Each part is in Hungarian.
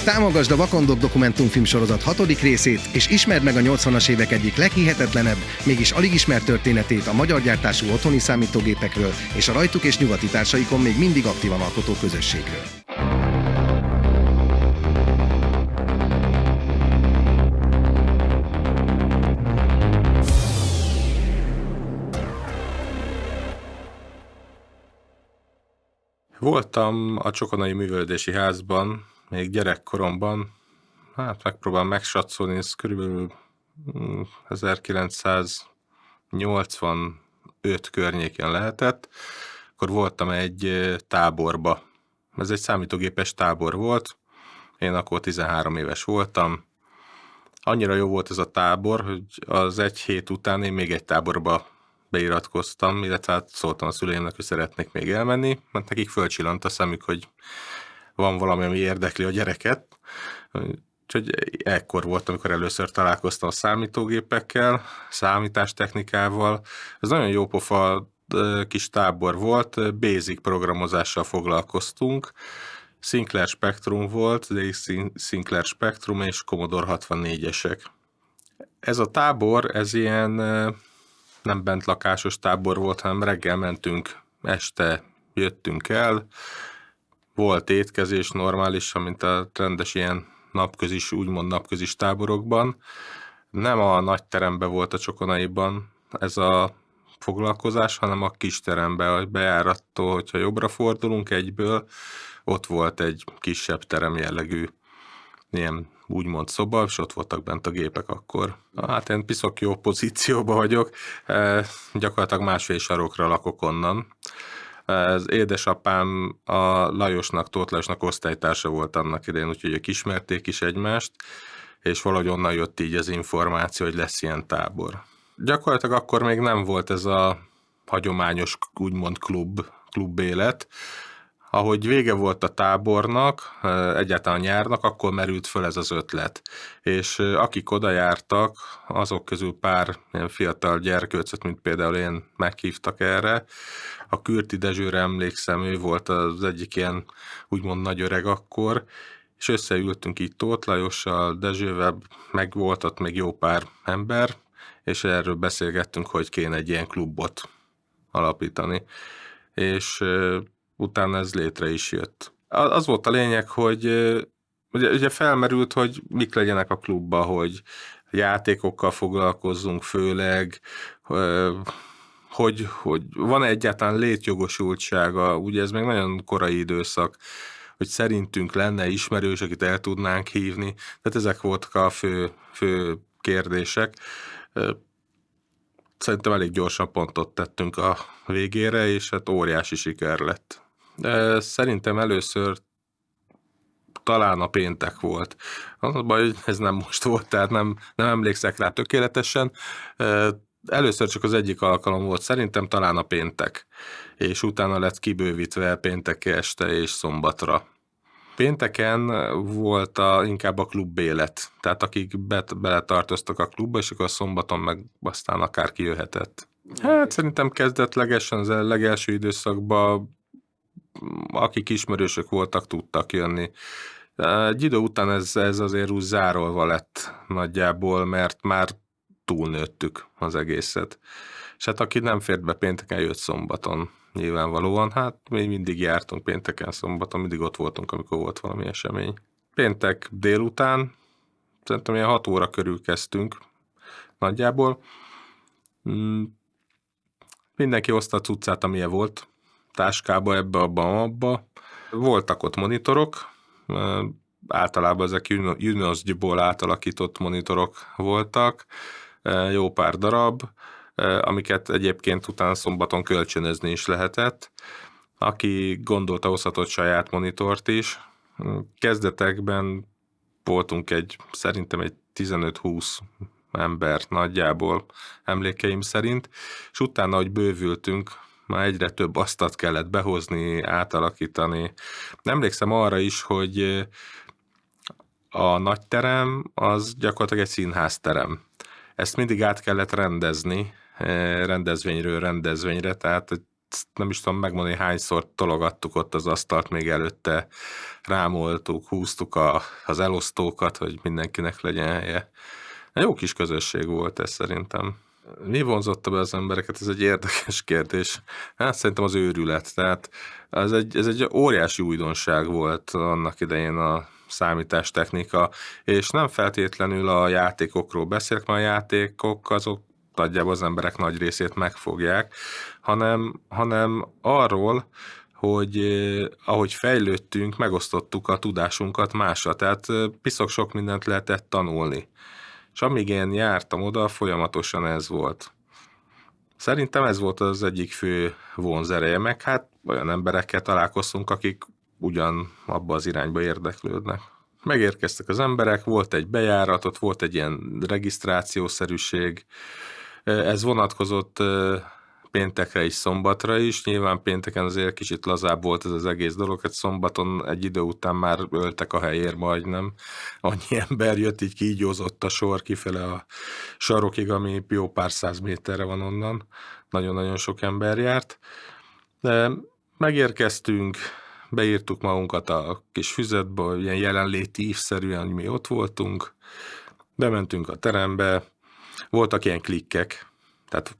Támogasd a Vakondok dokumentumfilm sorozat 6. részét, és ismerd meg a 80-as évek egyik leghihetetlenebb, mégis alig ismert történetét a magyar gyártású otthoni számítógépekről és a rajtuk és nyugati társaikon még mindig aktívan alkotó közösségről. Voltam a Csokonai Művelődési Házban, még gyerekkoromban, megpróbálom megsatszolni, ez körülbelül 1985 környékén lehetett. Akkor voltam egy táborba. Ez egy számítógépes tábor volt, én akkor 13 éves voltam. Annyira jó volt ez a tábor, hogy az egy hét után én még egy táborba beiratkoztam, illetve szóltam a szüleimnek, hogy szeretnék még elmenni, mert nekik fölcsillant a szemük, hogy van valami, ami érdekli a gyereket. Úgyhogy ekkor volt, amikor először találkoztam a számítógépekkel, számítástechnikával. Ez nagyon jó pofa kis tábor volt, basic programozással foglalkoztunk. Sinclair Spectrum volt, Sinclair Spectrum és Commodore 64-esek. Ez a tábor, ez ilyen nem bentlakásos tábor volt, hanem reggel mentünk, este jöttünk el, volt étkezés normálisan, mint a rendes ilyen napközis, úgymond napközis táborokban. Nem a nagy teremben volt a Csokonaiban ez a foglalkozás, hanem a kis teremben, a bejárattól, hogyha jobbra fordulunk egyből, ott volt egy kisebb terem jellegű ilyen úgymond szoba, és ott voltak bent a gépek akkor. Hát én piszok jó pozícióban vagyok, gyakorlatilag másfél sarokra lakok onnan. Az édesapám a Lajosnak, Tóth Lajosnak osztálytársa volt annak idején, úgyhogy ők ismerték is egymást, és valahogy onnan jött így az információ, hogy lesz ilyen tábor. Gyakorlatilag akkor még nem volt ez a hagyományos, úgymond klub élet. Ahogy vége volt a tábornak, egyáltalán nyárnak, akkor merült föl ez az ötlet. És akik oda jártak, azok közül pár ilyen fiatal gyerkőcöt, mint például én, meghívtak erre. A Kürti Dezsőre emlékszem, ő volt az egyik ilyen úgymond nagy öreg akkor, és összeültünk így Tóth Lajossal, Dezsővel, meg volt ott még jó pár ember, és erről beszélgettünk, hogy kéne egy ilyen klubot alapítani. És utána ez létre is jött. Az volt a lényeg, hogy ugye felmerült, hogy mik legyenek a klubba, hogy játékokkal foglalkozzunk főleg, hogy van egyáltalán létjogosultsága, ugye ez még nagyon korai időszak, hogy szerintünk lenne ismerős, akit el tudnánk hívni. Tehát ezek voltak a fő kérdések. Szerintem elég gyorsan pontot tettünk a végére, és hát óriási siker lett. De szerintem először talán a péntek volt. Az a baj, hogy ez nem most volt, tehát nem emlékszek rá tökéletesen. Először csak az egyik alkalom volt, szerintem talán a péntek, és utána lett kibővítve péntek este és szombatra. Pénteken volt inkább a klub élet, tehát akik beletartoztak a klubba, és akkor a szombaton meg aztán akár kijöhetett. Hát szerintem kezdetlegesen az legelső időszakban akik ismerősök voltak, tudtak jönni. Egy idő után ez azért úgy zárolva lett nagyjából, mert már túlnőttük az egészet. És hát aki nem fért be pénteken, jött szombaton nyilvánvalóan. Hát mi mindig jártunk pénteken, szombaton, mindig ott voltunk, amikor volt valami esemény. Péntek délután, szerintem ilyen 6 óra körül kezdtünk nagyjából. Mindenki hozta a cuccát, amilyen volt, táskába, ebbe, abba. Voltak ott monitorok, általában ezek UNOSG-ból átalakított monitorok voltak, jó pár darab, amiket egyébként utána szombaton kölcsönözni is lehetett. Aki gondolta, hozhatott saját monitort is. Kezdetekben voltunk szerintem egy 15-20 ember nagyjából emlékeim szerint, és utána, hogy bővültünk, már egyre több asztalt kellett behozni, átalakítani. Emlékszem arra is, hogy a nagy terem az gyakorlatilag egy színházterem. Ezt mindig át kellett rendezni, rendezvényről rendezvényre, tehát nem is tudom megmondani, hányszor tologattuk ott az asztalt, még előtte rámoltuk, húztuk az elosztókat, hogy mindenkinek legyen helye. Jó kis közösség volt ez szerintem. Mi vonzotta be az embereket? Ez egy érdekes kérdés. Hát szerintem az őrület. Tehát ez egy óriási újdonság volt annak idején a számítástechnika, és nem feltétlenül a játékokról beszélek, mert a játékok azok nagyjából az emberek nagy részét megfogják, hanem arról, hogy ahogy fejlődtünk, megosztottuk a tudásunkat másra, tehát piszok sok mindent lehetett tanulni. És amíg én jártam oda, folyamatosan ez volt. Szerintem ez volt az egyik fő vonzereje, meg hát olyan emberekkel találkoztunk, akik ugyan abba az irányba érdeklődnek. Megérkeztek az emberek, volt egy bejárat, ott volt egy ilyen regisztrációszerűség, ez vonatkozott péntekre és szombatra is, nyilván pénteken azért kicsit lazább volt ez az egész dolog, hogy szombaton egy idő után már öltek a helyért majdnem. Annyi ember jött, így kígyózott a sor kifele a sarokig, ami jó pár száz méterre van onnan. Nagyon-nagyon sok ember járt. De megérkeztünk, beírtuk magunkat a kis füzetbe, ilyen jelenléti ívszerűen, hogy mi ott voltunk, bementünk a terembe, voltak ilyen klikkek, tehát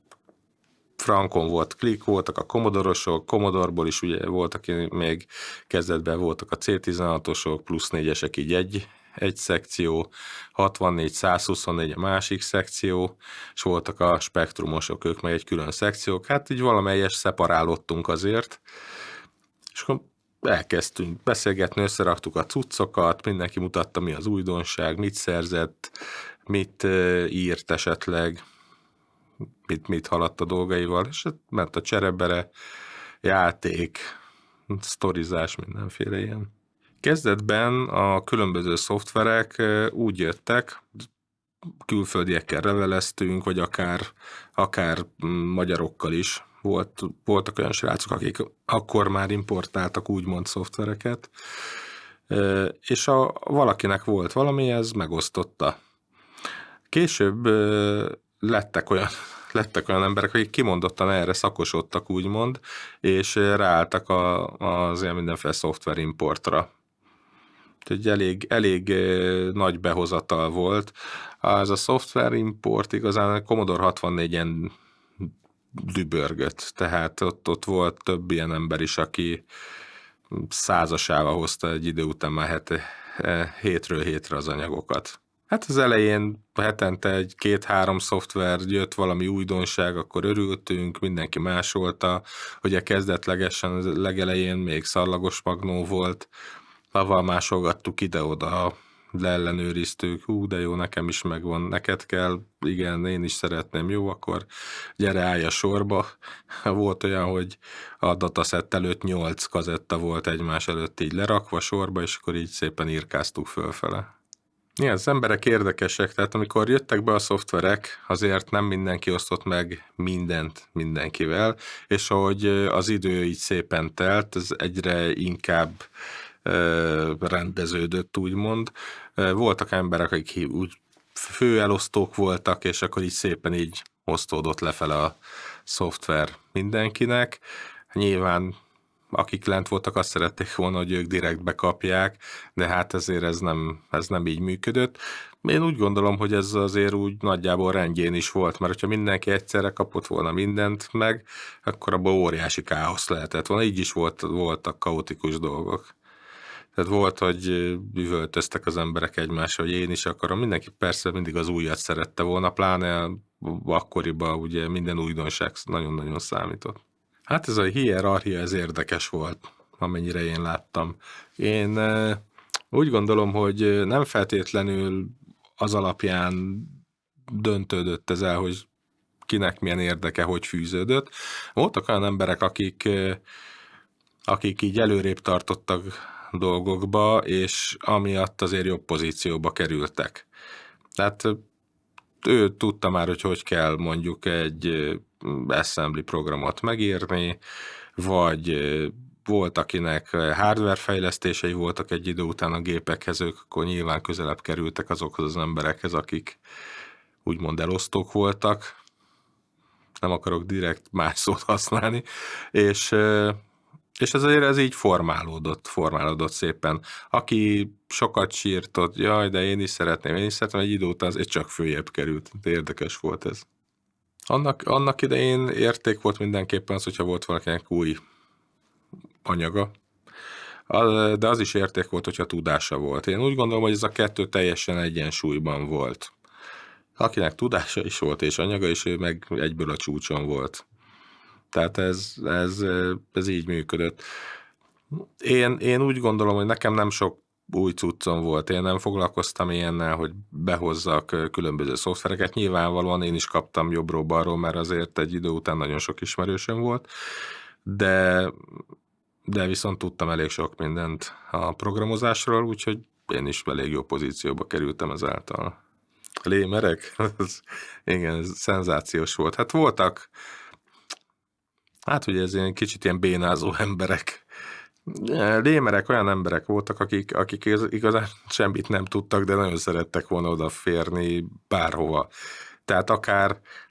frankon volt klik, voltak a Commodore-osok, Commodore-ból is ugye voltak, még kezdetben voltak a C16-osok, plusz 4-esek így egy szekció, 64, 124 a másik szekció, és voltak a spektrumosok, ők meg egy külön szekciók, hát így valamelyes szeparálódtunk azért, és akkor elkezdtünk beszélgetni, összeraktuk a cuccokat, mindenki mutatta, mi az újdonság, mit szerzett, mit írt esetleg, mit haladt a dolgaival, és ment a cserebere, játék, sztorizás, mindenféle ilyen. Kezdetben a különböző szoftverek úgy jöttek, külföldiekkel leveleztünk, vagy akár magyarokkal is. Voltak olyan srácok, akik akkor már importáltak úgymond szoftvereket, és valakinek volt valami, ez megosztotta. Később lettek olyan emberek, akik kimondottan erre szakosodtak, úgymond, és ráálltak az ilyen mindenféle szoftverimportra. Egy elég nagy behozatal volt. Az a szoftverimport igazán a Commodore 64-en dübörgött, tehát ott volt több ilyen ember is, aki százasával hozta egy idő után már hétről hétre az anyagokat. Hát az elején hetente 2-3 szoftver jött, valami újdonság, akkor örültünk, mindenki másolta, ugye kezdetlegesen legelején még szarlagos magnó volt, avval másolgattuk ide-oda, leellenőriztük, de jó, nekem is megvan, neked kell, igen, én is szeretném, jó, akkor gyere, állj a sorba. Volt olyan, hogy a dataset előtt 8 kazetta volt egymás előtt így lerakva sorba, és akkor így szépen írkáztuk fölfele. Igen, az emberek érdekesek, tehát amikor jöttek be a szoftverek, azért nem mindenki osztott meg mindent mindenkivel, és ahogy az idő így szépen telt, ez egyre inkább rendeződött, úgymond. Voltak emberek, akik úgy főelosztók voltak, és akkor így szépen így osztódott lefele a szoftver mindenkinek. Nyilván akik lent voltak, azt szerették volna, hogy ők direkt bekapják, de hát ezért ez nem így működött. Én úgy gondolom, hogy ez azért úgy nagyjából rendjén is volt, mert hogyha mindenki egyszerre kapott volna mindent meg, akkor abban óriási káosz lehetett volna. Így is voltak kaotikus dolgok. Tehát volt, hogy üvöltöztek az emberek egymásra, hogy én is akarom. Mindenki persze mindig az újat szerette volna, pláne akkoriban ugye minden újdonság nagyon-nagyon számított. Hát ez a hierarchia, ez érdekes volt, amennyire én láttam. Én úgy gondolom, hogy nem feltétlenül az alapján döntődött ez el, hogy kinek milyen érdeke, hogy fűződött. Voltak olyan emberek, akik így előrébb tartottak dolgokba, és amiatt azért jobb pozícióba kerültek. Tehát ő tudta már, hogy kell mondjuk egy assembly programot megírni, vagy volt, akinek hardware fejlesztései voltak egy idő után a gépekhez, ők akkor nyilván közelebb kerültek azokhoz az emberekhez, akik úgymond elosztók voltak. nem akarok direkt más szót használni, és azért ez így formálódott szépen. Aki sokat sírt ott, jaj, de én is szeretném, egy idő után azért csak följebb került. De érdekes volt ez. Annak idején érték volt mindenképpen az, hogyha volt valakinek új anyaga, de az is érték volt, hogyha tudása volt. Én úgy gondolom, hogy ez a kettő teljesen egyensúlyban volt. Akinek tudása is volt és anyaga is, ő meg egyből a csúcson volt. Tehát ez így működött. Én úgy gondolom, hogy nekem nem sok új cuccom volt. Én nem foglalkoztam ilyennel, hogy behozzak különböző szoftvereket. Nyilvánvalóan én is kaptam jobbról-balról, mert azért egy idő után nagyon sok ismerősöm volt, de viszont tudtam elég sok mindent a programozásról, úgyhogy én is elég jó pozícióba kerültem ezáltal. Lémerek? Igen, ez szenzációs volt. Hát voltak, ugye ez ilyen kicsit ilyen bénázó emberek. Lémerek olyan emberek voltak, akik igazán semmit nem tudtak, de nagyon szerettek volna odaférni bárhova. Tehát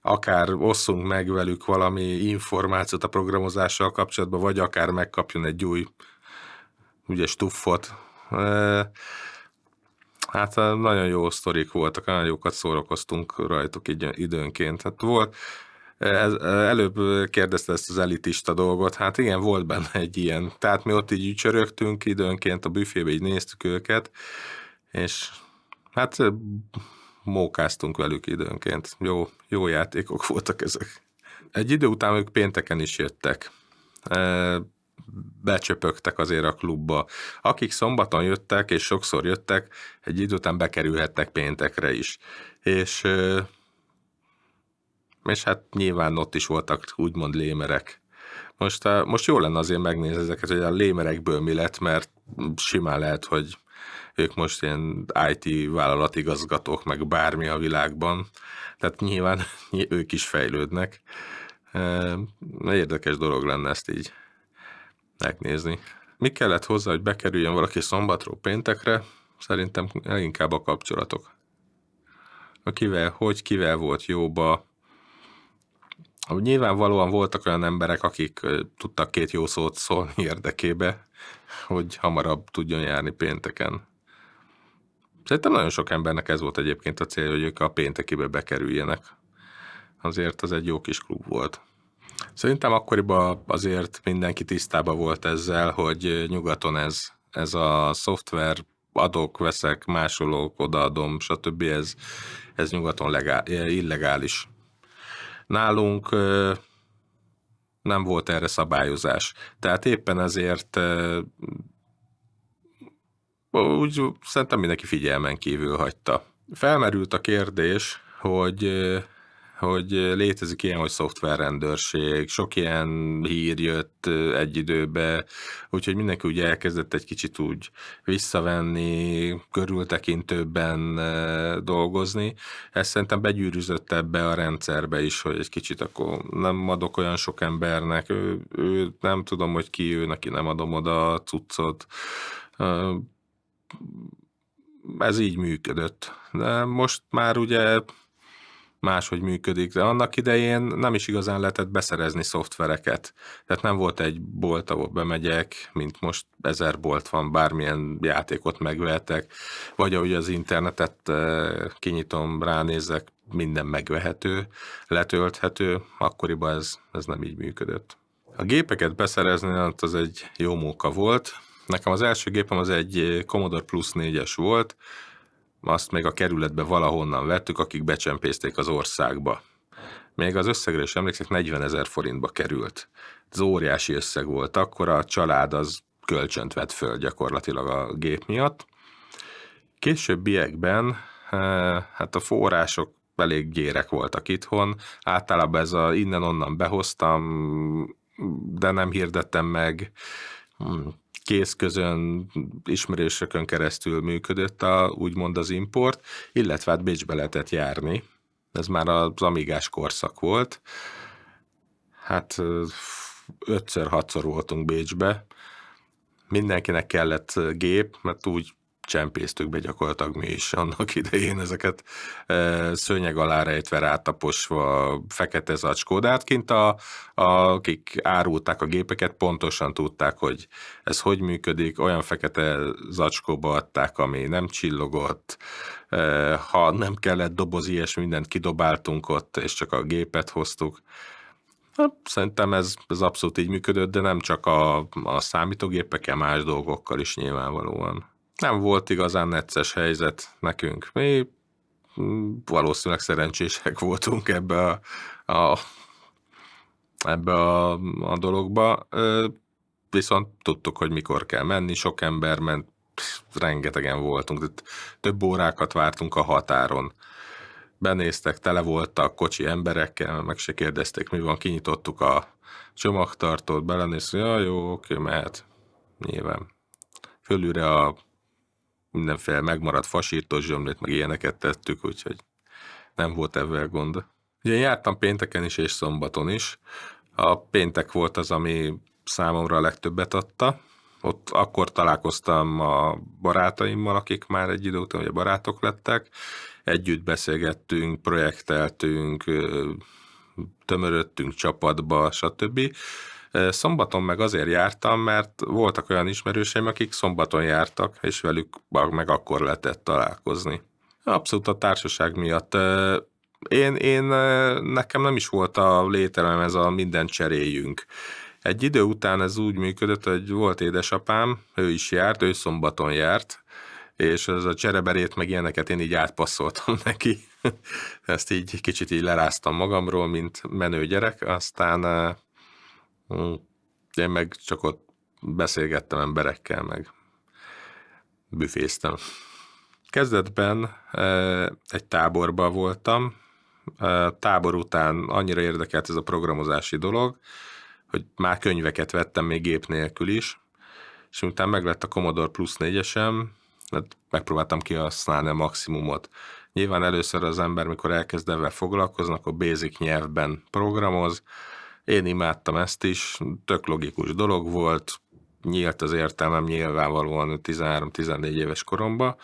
akár osszunk meg velük valami információt a programozással kapcsolatban, vagy akár megkapjon egy új stuffot. Hát nagyon jó sztorik voltak, nagyon jókat szórakoztunk rajtuk időnként. Hát volt, előbb kérdezte ezt az elitista dolgot, hát igen, volt benne egy ilyen. Tehát mi ott így ücsörögtünk időnként a büfébe, így néztük őket, és hát mókáztunk velük időnként. Jó játékok voltak ezek. Egy idő után ők pénteken is jöttek. Becsöpögtek azért a klubba. Akik szombaton jöttek, és sokszor jöttek, egy idő után bekerülhettek péntekre is. És hát nyilván ott is voltak úgymond lémerek. Most jó lenne azért megnézni ezeket, hogy a lémerekből mi lett, mert simán lehet, hogy ők most ilyen IT vállalatigazgatók, meg bármi a világban. Tehát nyilván ők is fejlődnek. Érdekes dolog lenne ezt így megnézni. Mi kellett hozzá, hogy bekerüljön valaki szombatról péntekre? Szerintem inkább a kapcsolatok. Kivel volt jóba. Nyilvánvalóan voltak olyan emberek, akik tudtak két jó szót szólni érdekébe, hogy hamarabb tudjon járni pénteken. Szerintem nagyon sok embernek ez volt egyébként a cél, hogy ők a péntekibe bekerüljenek. Azért az egy jó kis klub volt. Szerintem akkoriban azért mindenki tisztában volt ezzel, hogy nyugaton ez a szoftver, adok, veszek, másolok, odaadom, stb. Ez nyugaton illegális. Nálunk nem volt erre szabályozás. Tehát éppen ezért úgy szerintem mindenki figyelmen kívül hagyta. Felmerült a kérdés, hogy létezik ilyen, hogy szoftverrendőrség, sok ilyen hír jött egy időbe, úgyhogy mindenki úgy elkezdett egy kicsit úgy visszavenni, körültekintőbben dolgozni. Ez szerintem begyűrűzött ebbe a rendszerbe is, hogy egy kicsit akkor nem adok olyan sok embernek, ő nem tudom, hogy ki ő, neki nem adom oda a cuccot. Ez így működött. De most már ugye máshogy működik, de annak idején nem is igazán lehetett beszerezni szoftvereket. Tehát nem volt egy bolt, ahol bemegyek, mint most 1000 bolt van, bármilyen játékot megvehetek, vagy ahogy az internetet kinyitom, ránézek, minden megvehető, letölthető, akkoriban ez nem így működött. A gépeket beszerezni az egy jó móka volt. Nekem az első gépem az egy Commodore Plus 4-es volt, azt még a kerületbe valahonnan vettük, akik becsempészték az országba. Még az összegre is emlékszek, 40 000 forintba került. Ez óriási összeg volt. Akkor a család az kölcsönt vett föl gyakorlatilag a gép miatt. Későbbiekben hát a források elég gyérek voltak itthon. Általában ez innen-onnan behoztam, de nem hirdettem meg. Kézközön, ismerősökön keresztül működött úgymond az import, illetve hát Bécsbe lehetett járni. Ez már az Amigás korszak volt. Hát 5-6-szor voltunk Bécsbe. Mindenkinek kellett gép, mert úgy csempésztük be gyakorlatilag mi is annak idején ezeket szőnyeg alá rejtve, rátaposva, fekete zacskó, de hát kint akik árulták a gépeket, pontosan tudták, hogy ez hogy működik, olyan fekete zacskóba adták, ami nem csillogott, ha nem kellett doboz, ilyesmi, mindent kidobáltunk ott, és csak a gépet hoztuk. Szerintem ez abszolút így működött, de nem csak a számítógépekkel, más dolgokkal is nyilvánvalóan. Nem volt igazán necces helyzet nekünk. Mi valószínűleg szerencsések voltunk ebbe a dologba, viszont tudtuk, hogy mikor kell menni, sok ember ment, rengetegen voltunk, de több órákat vártunk a határon. Benéztek, tele voltak kocsi emberekkel, meg se kérdezték, mi van, kinyitottuk a csomagtartót, belenéztünk, jó, oké, mehet. Nyilván. Fölülre a mindenféle megmaradt fasírtos zsömlét, meg ilyeneket tettük, úgyhogy nem volt ebben gond. Ugye jártam pénteken is és szombaton is. A péntek volt az, ami számomra a legtöbbet adta. Ott akkor találkoztam a barátaimmal, akik már egy idő után ugye barátok lettek. Együtt beszélgettünk, projekteltünk, tömörödtünk csapatba, stb. Szombaton meg azért jártam, mert voltak olyan ismerőseim, akik szombaton jártak, és velük meg akkor lehetett találkozni. Abszolút a társaság miatt. Nekem nem is volt a lételem ez a minden cseréljünk. Egy idő után ez úgy működött, hogy volt édesapám, ő is járt, ő szombaton járt, és ez a csereberét meg ilyeneket én így átpasszoltam neki. Ezt így kicsit így leráztam magamról, mint menő gyerek, aztán én meg csak ott beszélgettem emberekkel, meg büféztem. Kezdetben egy táborban voltam, tábor után annyira érdekelt ez a programozási dolog, hogy már könyveket vettem még gép nélkül is, és miután meglett a Commodore Plus 4-esem, megpróbáltam kihasználni a maximumot. Nyilván először az ember, mikor elkezd ebben foglalkozni, akkor basic nyelvben programoz. Én imádtam ezt is, tök logikus dolog volt, nyílt az értelmem nyilvánvalóan 13-14 éves koromban,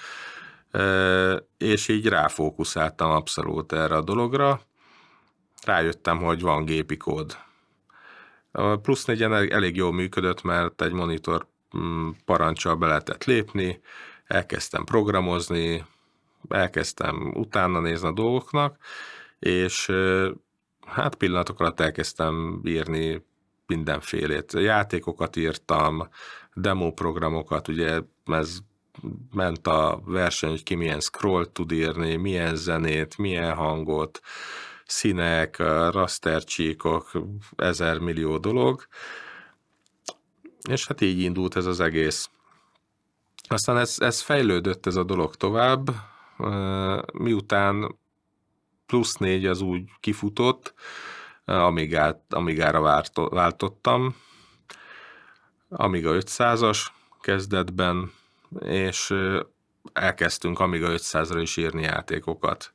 és így ráfókuszáltam abszolút erre a dologra. Rájöttem, hogy van gépi kód. A Plus 4-en elég jól működött, mert egy monitor parancsal be lehetett lépni, elkezdtem programozni, elkezdtem utána nézni a dolgoknak, és hát pillanatok alatt elkezdtem írni mindenfélét. Játékokat írtam, demoprogramokat, ugye ez ment a verseny, hogy ki milyen scrollt tud írni, milyen zenét, milyen hangot, színek, rastercsíkok, 1000 millió dolog, és hát így indult ez az egész. Aztán ez fejlődött ez a dolog tovább, miután Plus 4 az úgy kifutott, Amigára váltottam, Amiga 500-as kezdetben, és elkezdtünk Amiga 500-ra is írni játékokat.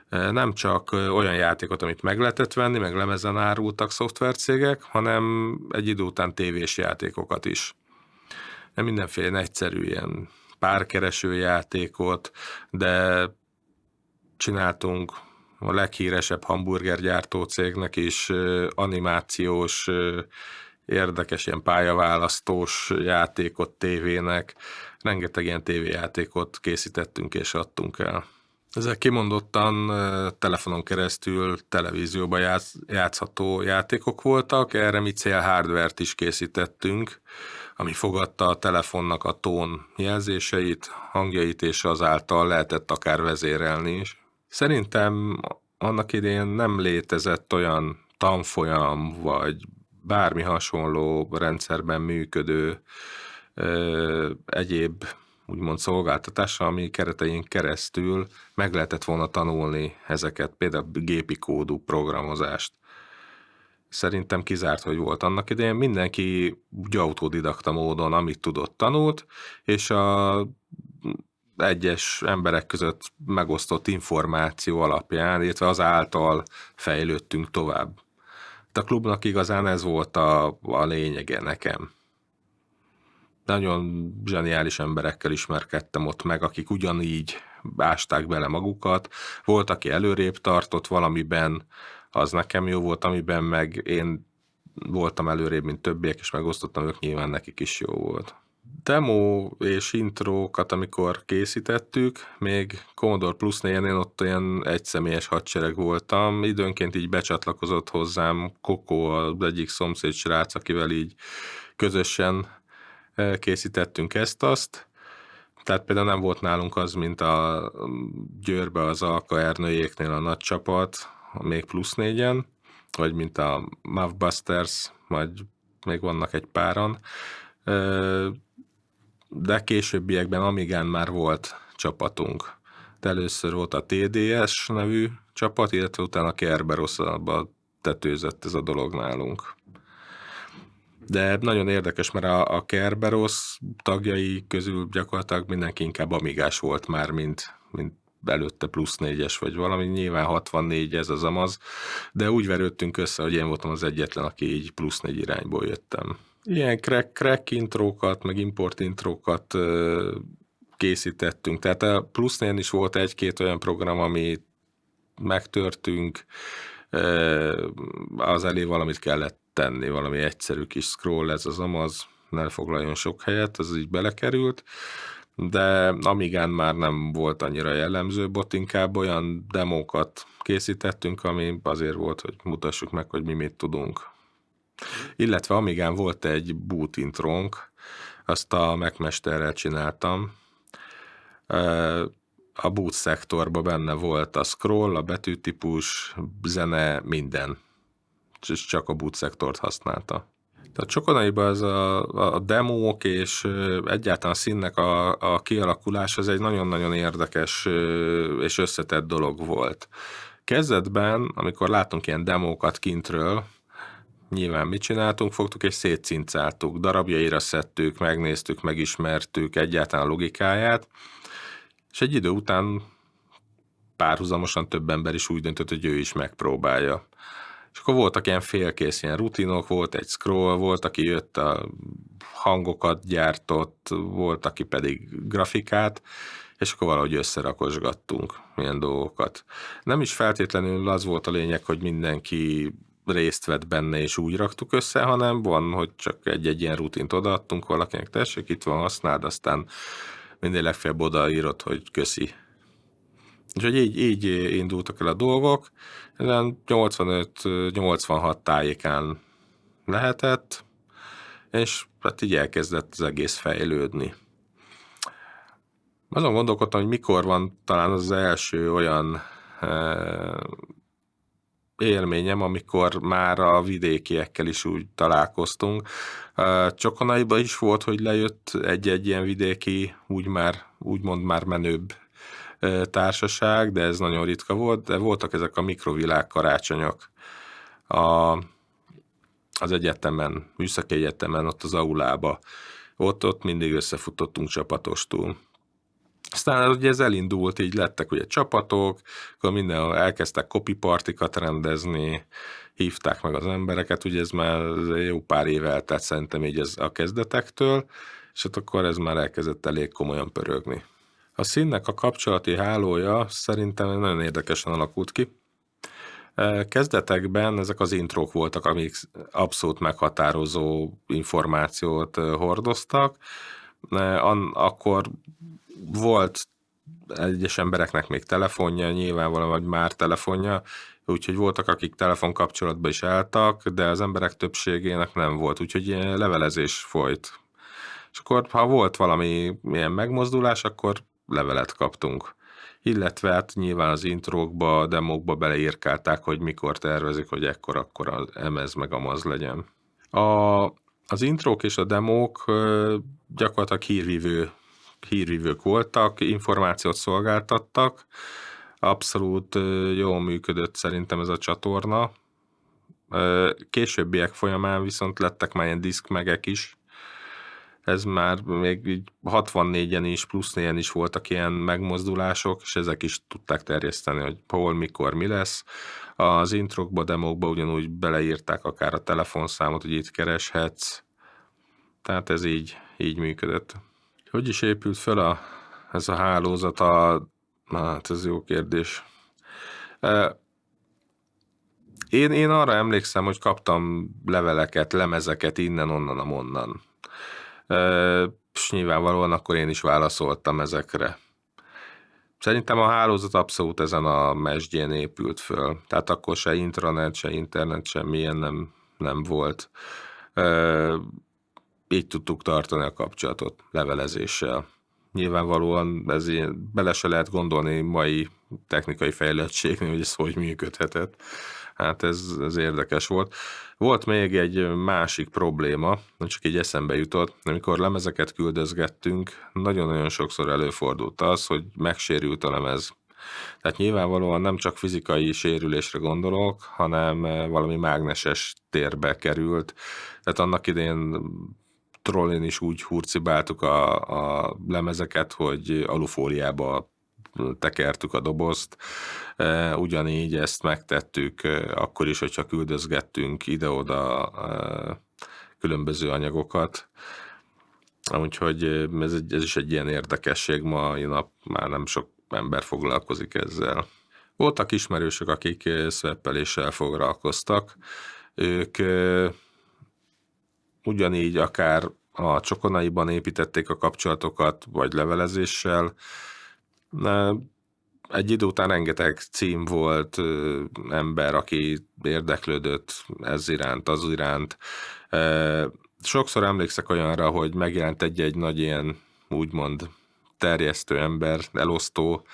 Nem csak olyan játékot, amit meg lehetett venni, meg lemezen árultak szoftvercégek, hanem egy idő után tévés játékokat is. Mindenféle egyszerű ilyen párkereső játékot, de csináltunk a leghíresebb hamburgergyártó cégnek is animációs, érdekes ilyen pályaválasztós játékot tévének. Rengeteg ilyen tévéjátékot készítettünk és adtunk el. Ezek kimondottan telefonon keresztül televízióban játszható játékok voltak, erre mi célhardvert is készítettünk, ami fogadta a telefonnak a tón jelzéseit, hangjait, és azáltal lehetett akár vezérelni is. Szerintem annak idején nem létezett olyan tanfolyam, vagy bármi hasonló rendszerben működő egyéb úgymond szolgáltatása, ami keretein keresztül meg lehetett volna tanulni ezeket, például gépi kódú programozást. Szerintem kizárt, hogy volt annak idején. Mindenki úgy autodidakta módon, amit tudott, tanult, és a egyes emberek között megosztott információ alapján, illetve az által fejlődtünk tovább. A klubnak igazán ez volt a lényege nekem. nagyon zseniális emberekkel ismerkedtem ott meg, akik ugyanígy ásták bele magukat. Volt, aki előrébb tartott valamiben, az nekem jó volt, amiben meg én voltam előrébb, mint többiek, és megosztottam ők, nyilván nekik is jó volt. Demo és intrókat, amikor készítettük, még Commodore Plus 4-nél ott olyan egyszemélyes hadsereg voltam, időnként így becsatlakozott hozzám Koko, az egyik szomszéd srác, akivel így közösen készítettünk ezt-azt. Tehát például nem volt nálunk az, mint a Győrbe az Alka Ernőjéknél a nagy csapat, még Plus 4-en, vagy mint a Mouthbusters, vagy még vannak egy páran, de későbbiekben Amigán már volt csapatunk. De először volt a TDS nevű csapat, illetve utána a Kerberos-ba tetőzött ez a dolog nálunk. De nagyon érdekes, mert a Kerberos tagjai közül gyakorlatilag mindenki inkább amigás volt már, mint előtte Plus 4-es vagy valami, nyilván 64 ez az amaz, de úgy verődtünk össze, hogy én voltam az egyetlen, aki így Plus 4 irányból jöttem. Ilyen crack intrókat, meg import intrókat készítettünk, tehát a Plus 4 is volt egy-két olyan program, amit megtörtünk, az elé valamit kellett tenni, valami egyszerű kis scroll, ez az amaz, ne foglaljon sok helyet, ez így belekerült, de Amigán már nem volt annyira jellemző, bot inkább olyan demókat készítettünk, ami azért volt, hogy mutassuk meg, hogy mi mit tudunk. Illetve Amigán volt egy boot intrónk, azt a Megmesterrel csináltam. A boot szektorban benne volt a scroll, a betűtípus, zene, minden. És csak a boot szektort használta. Tehát Csokonaiban ez a demók és egyáltalán a színnek a kialakulás az egy nagyon-nagyon érdekes és összetett dolog volt. Kezdetben, amikor látunk ilyen demókat kintről, nyilván mit csináltunk? Fogtuk és szétcincáltuk, darabjaira szedtük, megnéztük, megismertük egyáltalán a logikáját, és egy idő után párhuzamosan több ember is úgy döntött, hogy ő is megpróbálja. És akkor voltak ilyen félkész, ilyen rutinok, volt egy scroll, volt, aki jött a hangokat gyártott, volt, aki pedig grafikát, és akkor valahogy összerakosgattunk ilyen dolgokat. Nem is feltétlenül az volt a lényeg, hogy mindenki részt vett benne, és úgy raktuk össze, hanem van, hogy csak egy-egy ilyen rutint odaadtunk valakinek, tessék, itt van, használd, aztán mindig legfeljebb odaírod, hogy köszi. Úgyhogy így indultak el a dolgok, 85-86 tájékán lehetett, és hát így elkezdett az egész fejlődni. Azon gondolkodtam, hogy mikor van talán az első olyan élményem, amikor már a vidékiekkel is úgy találkoztunk. Csokonaiba is volt, hogy lejött egy-egy ilyen vidéki, úgymond már menőbb társaság, de ez nagyon ritka volt, de voltak ezek a mikrovilág karácsonyok az egyetemen, műszaki egyetemen, ott az aulába. Ott mindig összefutottunk csapatostul. Aztán ugye ez elindult, így lettek ugye csapatok, akkor mindenhol elkezdtek copypartikat rendezni, hívták meg az embereket, ugye ez már jó pár éve eltelt szerintem így ez a kezdetektől, és akkor ez már elkezdett elég komolyan pörögni. A színnek a kapcsolati hálója szerintem nagyon érdekesen alakult ki. Kezdetekben ezek az intrók voltak, amik abszolút meghatározó információt hordoztak. Akkor volt egyes embereknek még telefonja, nyilvánvalóan, vagy már telefonja, úgyhogy voltak, akik telefonkapcsolatba is álltak, de az emberek többségének nem volt, úgyhogy ilyen levelezés folyt. És akkor, ha volt valami ilyen megmozdulás, akkor levelet kaptunk. Illetve hát nyilván az intrókba, demókba beleírkálták, hogy mikor tervezik, hogy akkor az emez meg amaz legyen. Az intrók és a demók gyakorlatilag hírvívők voltak, információt szolgáltattak, abszolút jól működött szerintem ez a csatorna. Későbbiek folyamán viszont lettek már ilyen diszkmegek is, ez már még így 64-en is, plusz 4-en is voltak ilyen megmozdulások, és ezek is tudták terjeszteni, hogy hol, mikor, mi lesz. Az introkba, demókba ugyanúgy beleírták akár a telefonszámot, hogy itt kereshetsz. Tehát ez így működött. Hogy is épült fel ez a hálózat? Hát ez jó kérdés. Én arra emlékszem, hogy kaptam leveleket, lemezeket innen, onnan. És nyilvánvalóan akkor én is válaszoltam ezekre. Szerintem a hálózat abszolút ezen a mesdjén épült föl. Tehát akkor se intranet, se internet, semmilyen nem volt. Így tudtuk tartani a kapcsolatot levelezéssel. Nyilvánvalóan bele se lehet gondolni mai technikai fejlettségnél, hogy ez hogy működhetett. Hát ez érdekes volt. Volt még egy másik probléma, csak így eszembe jutott, amikor lemezeket küldözgettünk, nagyon-nagyon sokszor előfordult az, hogy megsérült a lemez. Tehát nyilvánvalóan nem csak fizikai sérülésre gondolok, hanem valami mágneses térbe került. Tehát annak idején trollin is úgy hurcibáltuk a lemezeket, hogy alufóliába tekertük a dobozt. Ugyanígy ezt megtettük akkor is, hogyha küldözgettünk ide-oda különböző anyagokat. Úgyhogy ez is egy ilyen érdekesség, mai nap már nem sok ember foglalkozik ezzel. Voltak ismerősök, akik szwappeléssel foglalkoztak. Ők ugyanígy akár a csokonaiban építették a kapcsolatokat, vagy levelezéssel. Egy idő után rengeteg cím volt, ember, aki érdeklődött ez iránt, az iránt. Sokszor emlékszek olyanra, hogy megjelent egy nagy ilyen úgymond terjesztő ember, elosztó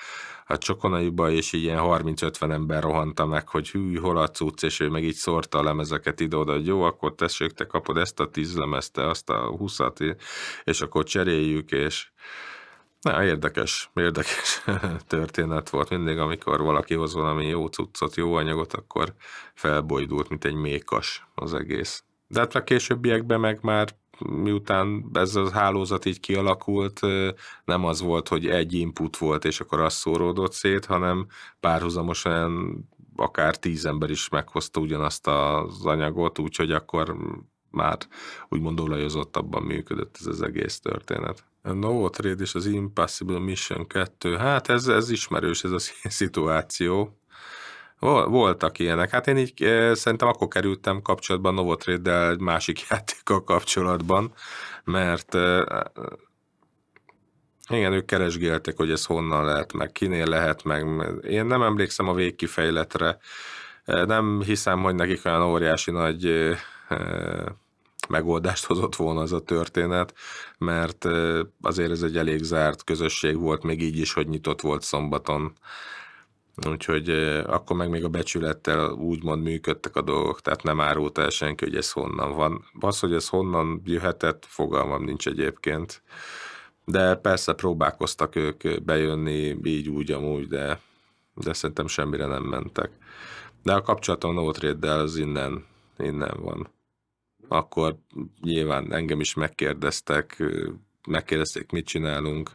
a csokonaiba, és ilyen 30-50 ember rohanta meg, hogy hű, hol a cucc, és ő meg így szórta a lemezeket ide-oda, hogy jó, akkor tessék, te kapod ezt a 10 lemezt, te azt a 20-at, és akkor cseréljük, és érdekes történet volt. Mindig, amikor valaki hoz valami jó cuccot, jó anyagot, akkor felbojdult, mint egy mékas az egész. De hát a későbbiekben meg már miután ez a hálózat így kialakult, nem az volt, hogy egy input volt, és akkor az szóródott szét, hanem párhuzamosan akár 10 ember is meghozta ugyanazt az anyagot, úgyhogy akkor már úgymond olajozottabban működött ez az egész történet. A Novotrade és az Impossible Mission 2, hát ez ismerős ez a szituáció. Voltak ilyenek. Hát én így szerintem akkor kerültem kapcsolatban Novotrade-del egy másik játékkal kapcsolatban, mert igen, ők keresgéltek, hogy ez honnan lehet, meg kinél lehet, meg én nem emlékszem a végkifejletre, nem hiszem, hogy nekik olyan óriási nagy megoldást hozott volna az a történet, mert azért ez egy elég zárt közösség volt, még így is, hogy nyitott volt szombaton. Úgyhogy akkor meg még a becsülettel úgymond működtek a dolgok, tehát nem árult el senki, hogy ez honnan van. Az, hogy ez honnan jöhetett, fogalmam nincs egyébként. De persze próbálkoztak ők bejönni így úgy amúgy, de szerintem semmire nem mentek. De a kapcsolatom Novotrade-del az innen van. Akkor nyilván engem is megkérdezték, mit csinálunk.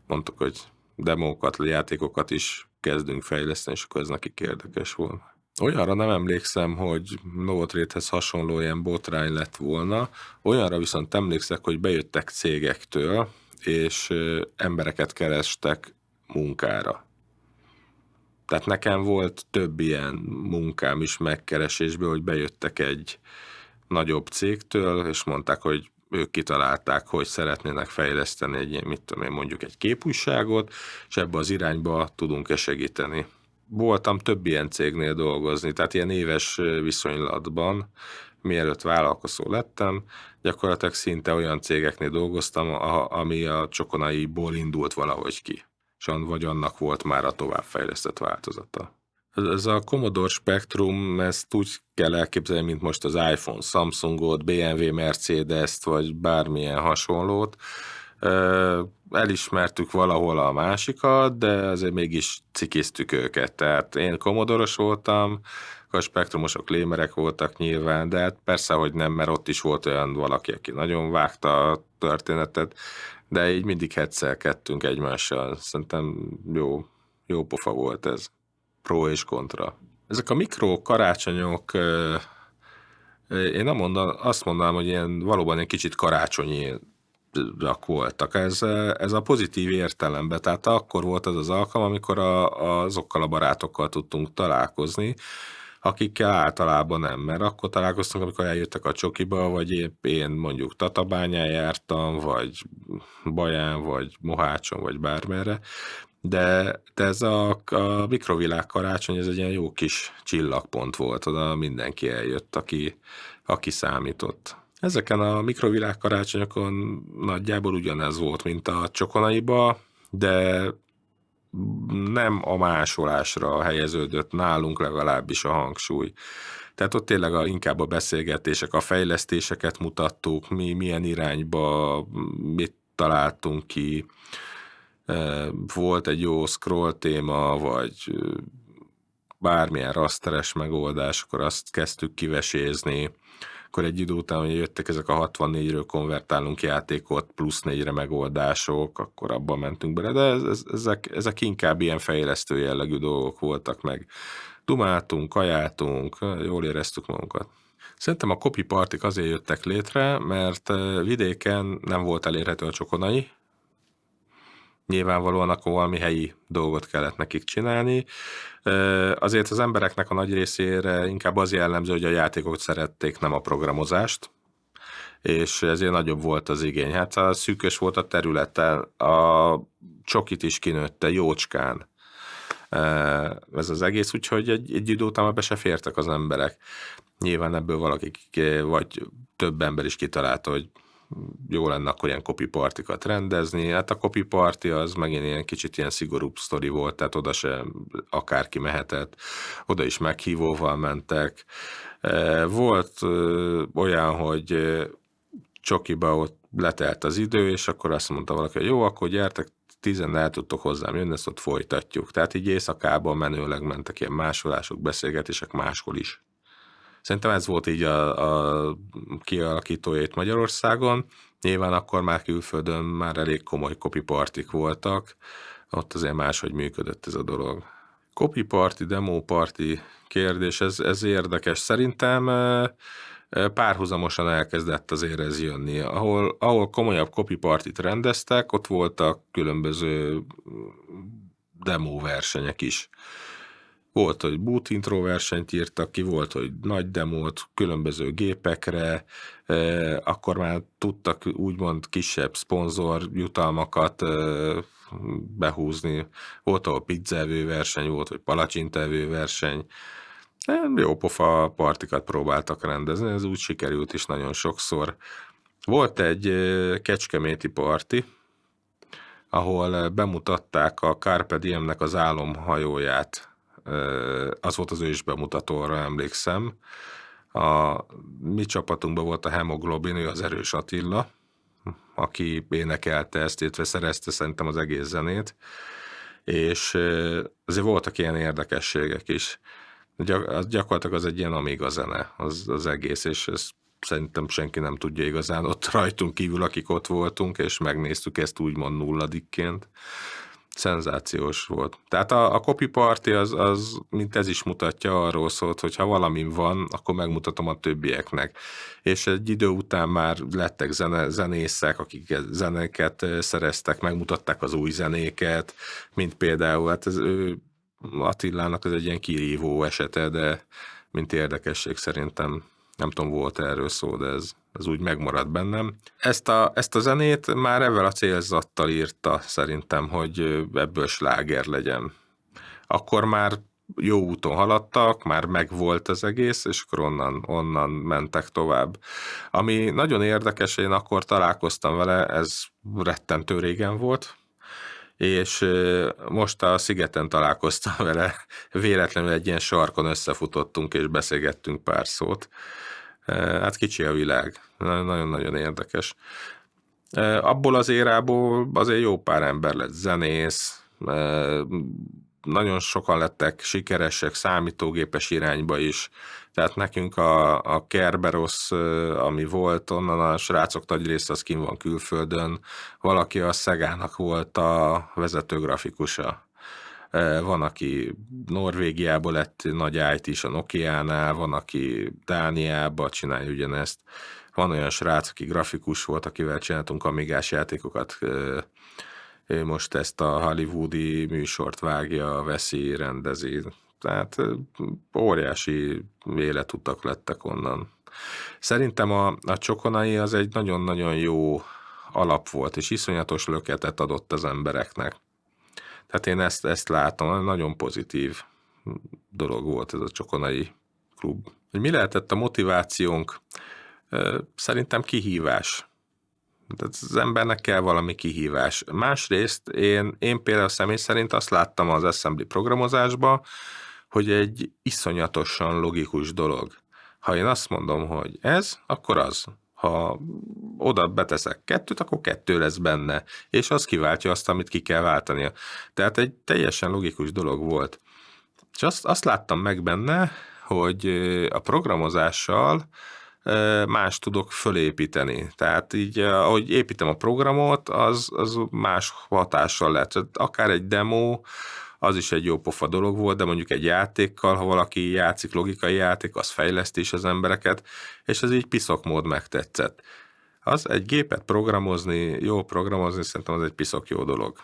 Mondtuk, hogy demókat, játékokat is kezdünk fejleszteni, és akkor ez nekik érdekes volt. Olyanra nem emlékszem, hogy Novotrade-hez hasonló ilyen botrány lett volna, olyanra viszont emlékszek, hogy bejöttek cégektől, és embereket kerestek munkára. Tehát nekem volt több ilyen munkám is megkeresésből, hogy bejöttek egy nagyobb cégtől, és mondták, hogy ők kitalálták, hogy szeretnének fejleszteni egy ilyen, mit tudom én, mondjuk egy képújságot, és ebbe az irányba tudunk-e segíteni. Voltam több ilyen cégnél dolgozni, tehát ilyen éves viszonylatban, mielőtt vállalkozó lettem, gyakorlatilag szinte olyan cégeknél dolgoztam, ami a csokonaiból indult valahogy ki, vagy annak volt már a továbbfejlesztett változata. Ez a Commodore Spectrum, ezt úgy kell elképzelni, mint most az iPhone, Samsungot, BMW, Mercedes-t, vagy bármilyen hasonlót. Elismertük valahol a másikat, de azért mégis cikiztük őket. Tehát én Commodore-os voltam, a spektrumosok lémerek voltak nyilván, de hát persze, hogy nem, mert ott is volt olyan valaki, aki nagyon vágta a történetet, de így mindig hetszelkedtünk egymással. Szerintem jó pofa volt ez. Pro és kontra. Ezek a mikro karácsonyok Én azt mondanám, hogy valóban egy kicsit karácsonyiak voltak. Ez a pozitív értelemben, tehát akkor volt az az alkalom, amikor azokkal a barátokkal tudtunk találkozni, akikkel általában nem, mert akkor találkoztunk, amikor eljöttek a csokiba, vagy épp én mondjuk Tatabányán jártam, vagy Baján, vagy Mohácson, vagy bármerre, de ez a mikrovilág karácsony, ez egy ilyen jó kis csillagpont volt, oda mindenki eljött, aki számított. Ezeken a mikrovilág karácsonyokon nagyjából ugyanez volt, mint a Csokonaiba, de nem a másolásra helyeződött nálunk legalábbis a hangsúly. Tehát ott tényleg inkább a beszélgetések, a fejlesztéseket mutattuk, mi milyen irányba, mit találtunk ki. Volt egy jó scroll téma, vagy bármilyen rasteres megoldás, akkor azt kezdtük kivesézni. Akkor egy idő után, hogy jöttek ezek a 64-ről konvertálunk játékot, plusz 4-re megoldások, akkor abban mentünk bele, de ezek inkább ilyen fejlesztő jellegű dolgok voltak, meg dumáltunk, kajáltunk, jól éreztük magunkat. Szerintem a copy partik azért jöttek létre, mert vidéken nem volt elérhető a Csokonai, nyilvánvalóan akkor valami helyi dolgot kellett nekik csinálni. Azért az embereknek a nagy részére inkább az jellemző, hogy a játékot szerették, nem a programozást, és ezért nagyobb volt az igény. Hát szűkös volt a területen, a csokit is kinőtte jócskán ez az egész, úgyhogy egy idő után be se fértek az emberek. Nyilván ebből valaki, vagy több ember is kitalálta, hogy jó lenne akkor ilyen copy partikat rendezni. Hát a copy party az megint ilyen kicsit ilyen szigorúbb sztori volt, tehát oda se akárki mehetett, oda is meghívóval mentek. Volt olyan, hogy csokiba ott letelt az idő, és akkor azt mondta valaki, hogy jó, akkor gyertek, 10-en el tudtok hozzám jönni, ezt ott folytatjuk. Tehát így éjszakában menőleg mentek ilyen másolások, beszélgetések máshol is. Szerintem ez volt így a kialakítója itt Magyarországon. Nyilván akkor már külföldön már elég komoly copy partik voltak, ott azért máshogy működött ez a dolog. Copy party, demo party kérdés, ez érdekes. Szerintem párhuzamosan elkezdett azért ez jönni. Ahol komolyabb copy partit rendeztek, ott voltak különböző demo versenyek is. Volt, hogy boot intro versenyt írtak ki, volt, hogy nagy demót különböző gépekre, akkor már tudtak úgymond kisebb szponzor jutalmakat behúzni. Volt, ahol pizzavő verseny volt, vagy palacsintevő verseny. Jó pofa partikat próbáltak rendezni, ez úgy sikerült is nagyon sokszor. Volt egy kecskeméti parti, ahol bemutatták a Carpe Diemnek az álomhajóját. Az volt az ős bemutató, arra emlékszem. A mi csapatunkban volt a Hemoglobin, ő az Erős Attila, aki énekelte ezt, illetve szerezte szerintem az egész zenét, és azért voltak ilyen érdekességek is. Gyakorlatilag az egy ilyen Amiga zene az egész, és ezt szerintem senki nem tudja igazán ott rajtunk kívül, akik ott voltunk, és megnéztük ezt úgymond nulladikként. Szenzációs volt. Tehát a copy party az, mint ez is mutatja, arról szólt, hogy ha valamin van, akkor megmutatom a többieknek. És egy idő után már lettek zenészek, akik zenéket szereztek, megmutatták az új zenéket, mint például, hát Attilának ez egy ilyen kirívó esete, de mint érdekesség szerintem, nem tudom, volt erről szó, de ez úgy megmaradt bennem. Ezt a zenét már ezzel a célzattal írta szerintem, hogy ebből sláger legyen. Akkor már jó úton haladtak, már megvolt az egész, és akkor onnan mentek tovább. Ami nagyon érdekes, én akkor találkoztam vele, ez rettentő régen volt, és most a Szigeten találkoztam vele, véletlenül egy ilyen sarkon összefutottunk, és beszélgettünk pár szót. Hát kicsi a világ, nagyon-nagyon érdekes. Abból az érából azért jó pár ember lett zenész, nagyon sokan lettek sikeresek számítógépes irányba is, tehát nekünk a Kerberos, ami volt, onnan a srácok nagy része az kint van külföldön, valaki a Szegának volt a vezető grafikusa. Van, aki Norvégiából lett nagy IT is a Nokia-nál, van, aki Dániába csinálja ugyanezt. Van olyan srác, aki grafikus volt, akivel csináltunk amigás játékokat. Ő most ezt a hollywoodi műsort vágja, veszi, rendezi. Tehát óriási életutak lettek onnan. Szerintem a Csokonai az egy nagyon-nagyon jó alap volt, és iszonyatos löketet adott az embereknek. Tehát én ezt látom, nagyon pozitív dolog volt ez a Csokonai klub. Hogy mi lehetett a motivációnk? Szerintem kihívás. Tehát az embernek kell valami kihívás. Másrészt én például személy szerint azt láttam az assembly programozásban, hogy egy iszonyatosan logikus dolog. Ha én azt mondom, hogy ez, akkor az. Ha oda beteszek 2, akkor 2 lesz benne, és az kiváltja azt, amit ki kell váltania. Tehát egy teljesen logikus dolog volt. És azt láttam meg benne, hogy a programozással más tudok fölépíteni. Tehát így, ahogy építem a programot, az más hatással lehet. Akár egy demo, az is egy jó pofa dolog volt, de mondjuk egy játékkal, ha valaki játszik logikai játék, az fejleszti is az embereket, és ez így piszok mód megtetszett. Az egy gépet jó programozni, szerintem az egy piszok jó dolog.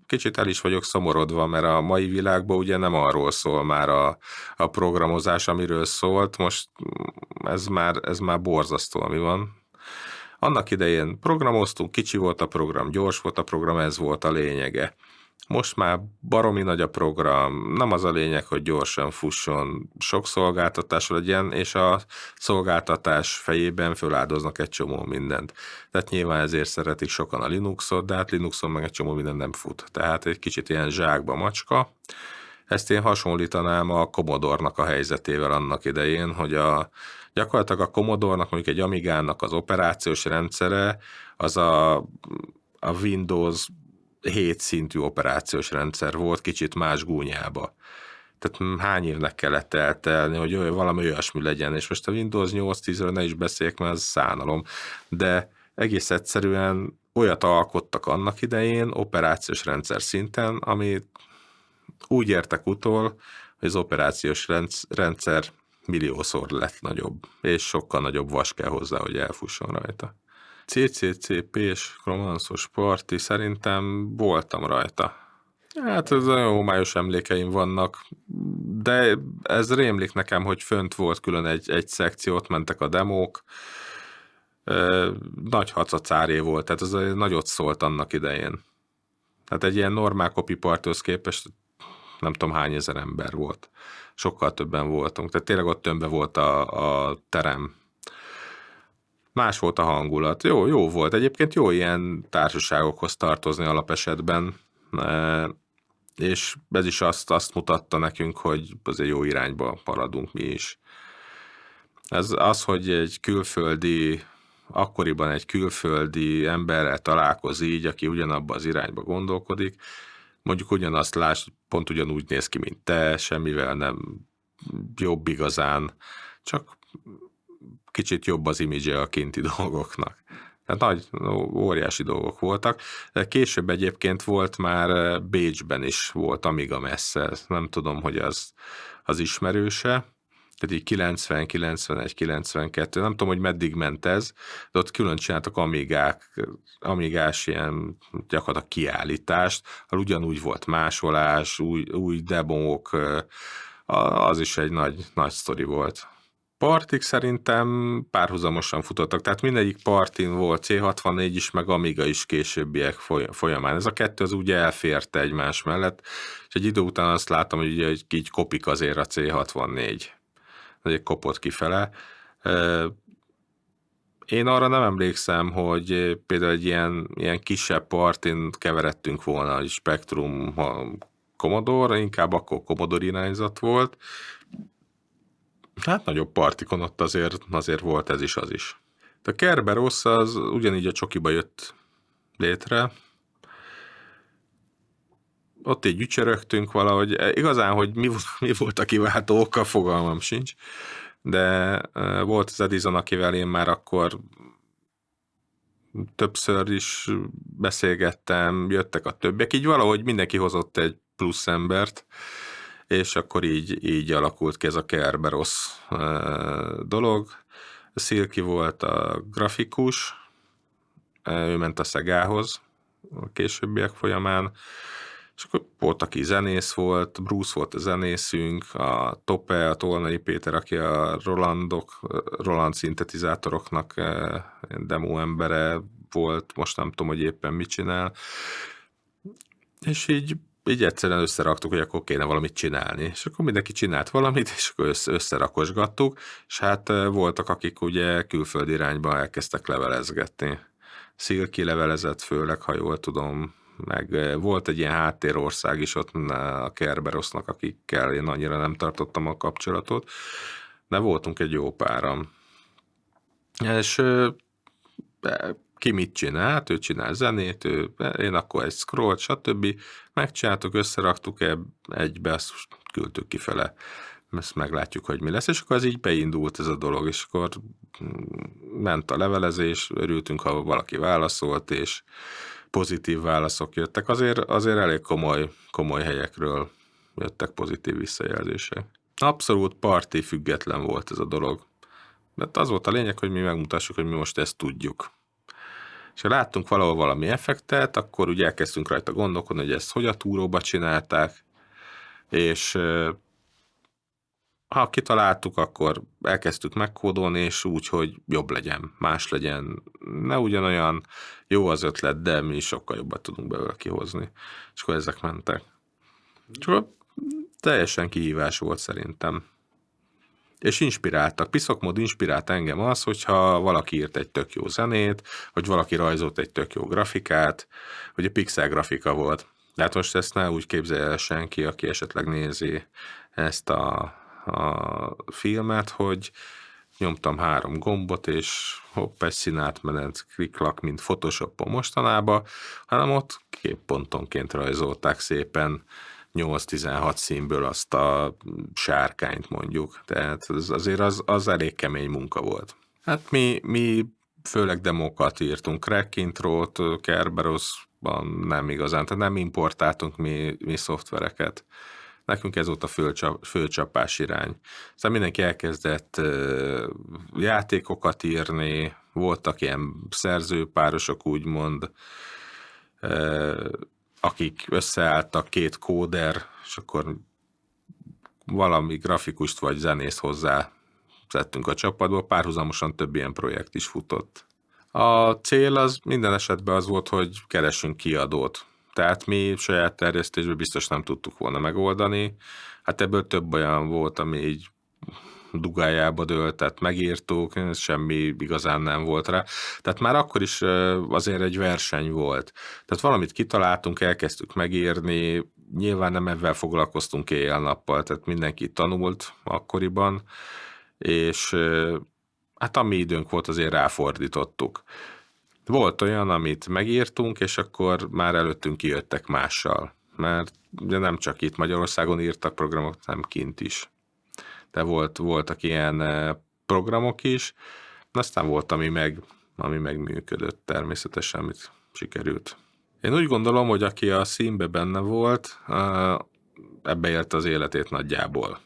Kicsit el is vagyok szomorodva, mert a mai világban ugye nem arról szól már a programozás, amiről szólt, most ez már borzasztó, ami van. Annak idején programoztunk, kicsi volt a program, gyors volt a program, ez volt a lényege. Most már baromi nagy a program, nem az a lényeg, hogy gyorsan fusson, sok szolgáltatás legyen, és a szolgáltatás fejében föláldoznak egy csomó mindent. Tehát nyilván ezért szeretik sokan a Linuxot, de hát Linuxon meg egy csomó minden nem fut. Tehát egy kicsit ilyen zsákba macska. Ezt én hasonlítanám a Commodore-nak a helyzetével annak idején, hogy gyakorlatilag a Commodore-nak, mondjuk egy Amigának az operációs rendszere, az a Windows 7 szintű operációs rendszer volt, kicsit más gúnyába. Tehát hány évnek kellett eltelni, hogy valami olyasmi legyen, és most a Windows 8.10-ről ne is beszéljek, mert ez szánalom, de egész egyszerűen olyat alkottak annak idején operációs rendszer szinten, ami úgy értek utol, hogy az operációs rendszer milliószor lett nagyobb, és sokkal nagyobb vas kell hozzá, hogy elfusson rajta. CCCP-s romanszos parti, szerintem voltam rajta. Hát ez nagyon homályos emlékeim vannak, de ez rémlik nekem, hogy fönt volt külön egy szekció, ott mentek a demók, nagy hacacáré volt, tehát ez nagyot szólt annak idején. Tehát egy ilyen normál copy partyhoz képest nem tudom hány ezer ember volt. Sokkal többen voltunk, tehát tényleg ott tömbbe volt a terem. Más volt a hangulat. Jó volt. Egyébként jó ilyen társaságokhoz tartozni alapesetben, és ez is azt mutatta nekünk, hogy azért jó irányba haladunk mi is. Az, hogy akkoriban egy külföldi emberrel találkoz így, aki ugyanabba az irányba gondolkodik, mondjuk ugyanazt pont ugyanúgy néz ki, mint te, semmivel nem jobb igazán, csak kicsit jobb az imidzse a kinti dolgoknak. Tehát óriási dolgok voltak. De később egyébként volt már Bécsben is volt Amiga messze. Nem tudom, hogy az ismerőse. Tehát így 90, 91, 92, nem tudom, hogy meddig ment ez, de ott külön csináltak amigás ilyen gyakorlatilag kiállítást, ahol ugyanúgy volt másolás, új demók, az is egy nagy sztori volt. Partik szerintem párhuzamosan futottak, tehát mindegyik partin volt C64 is, meg Amiga is későbbiek folyamán. Ez a kettő az úgy elférte egymás mellett, és egy idő után azt láttam, hogy így kopik azért a C64. Egy kopott kifele. Én arra nem emlékszem, hogy például egy ilyen kisebb partin keveredtünk volna, hogy Spectrum, Commodore, inkább akkor Commodore irányzat volt. Hát nagyobb partikon ott azért volt ez is, az is. De a Kerberos az ugyanígy a csokiba jött létre. Ott így ücsörögtünk valahogy. Igazán, hogy mi volt a kiváltó oka, fogalmam sincs. De volt az Edison, akivel én már akkor többször is beszélgettem, jöttek a többiek. Így valahogy mindenki hozott egy plusz embert, és akkor így alakult ki ez a Kerberos dolog. A Szilki volt a grafikus, ő ment a Szegához a későbbiek folyamán, és akkor volt, aki zenész volt, Bruce volt a zenészünk, a Tope, a Tolnai Péter, aki a Roland szintetizátoroknak demo embere volt, most nem tudom, hogy éppen mit csinál, és így egyszerűen összeraktuk, hogy akkor kéne valamit csinálni. És akkor mindenki csinált valamit, és akkor összerakosgattuk, és hát voltak, akik ugye külföldi irányba elkezdtek levelezgetni. Szilki levelezett főleg, ha jól tudom, meg volt egy ilyen háttérország is ott a Kerberosnak, akikkel én annyira nem tartottam a kapcsolatot, de voltunk egy jó páran. És ki mit csinált, ő csinál zenét, én akkor egy scrollt, stb. Megcsináltuk, összeraktuk egybe, azt küldtük kifele. Ezt meglátjuk, hogy mi lesz, és akkor ez így beindult ez a dolog, és akkor ment a levelezés, örültünk, ha valaki válaszolt, és pozitív válaszok jöttek. Azért elég komoly helyekről jöttek pozitív visszajelzések. Abszolút parti független volt ez a dolog. De az volt a lényeg, hogy mi megmutassuk, hogy mi most ezt tudjuk. És ha láttunk valahol valami effektet, akkor ugye elkezdtünk rajta gondolkodni, hogy ezt hogy a túróba csinálták, és ha kitaláltuk, akkor elkezdtük megkódolni, és úgy, hogy jobb legyen, más legyen, ne ugyanolyan jó az ötlet, de mi sokkal jobban tudunk belőle kihozni. És akkor ezek mentek. Csak teljesen kihívás volt szerintem. És inspiráltak. Piszokmód inspirált engem az, hogyha valaki írt egy tök jó zenét, hogy valaki rajzolt egy tök jó grafikát, hogy a pixel grafika volt. De hát most ezt ne úgy képzelje el senki, aki esetleg nézi ezt a filmet, hogy nyomtam 3 gombot, és hopp, egy színátmenet, klik-klak, mint Photoshopon mostanában, hanem ott képpontonként rajzolták szépen 8-16 színből azt a sárkányt mondjuk. Tehát azért az elég kemény munka volt. Hát mi főleg demókat írtunk, Crack Intro-t, Kerberosban nem igazán, tehát nem importáltunk mi szoftvereket. Nekünk ez volt a fölcsapás irány. Szóval mindenki elkezdett játékokat írni, voltak ilyen szerzőpárosok úgymond, akik összeálltak 2 kóder, és akkor valami grafikust vagy zenészt hozzá szedtünk a csapatba, párhuzamosan több ilyen projekt is futott. A cél az minden esetben az volt, hogy keressünk kiadót. Tehát mi saját terjesztésben biztos nem tudtuk volna megoldani. Hát ebből több olyan volt, ami így dugájába dőlt, tehát megírtuk, semmi igazán nem volt rá. Tehát már akkor is azért egy verseny volt. Tehát valamit kitaláltunk, elkezdtük megírni, nyilván nem ebben foglalkoztunk éjjel-nappal, tehát mindenki tanult akkoriban, és hát ami időnk volt, azért ráfordítottuk. Volt olyan, amit megírtunk, és akkor már előttünk kijöttek mással, mert ugye nem csak itt Magyarországon írtak programok, hanem kint is. De voltak ilyen programok is, aztán volt, ami megműködött természetesen, amit sikerült. Én úgy gondolom, hogy aki a színbe benne volt, ebbe élte az életét nagyjából.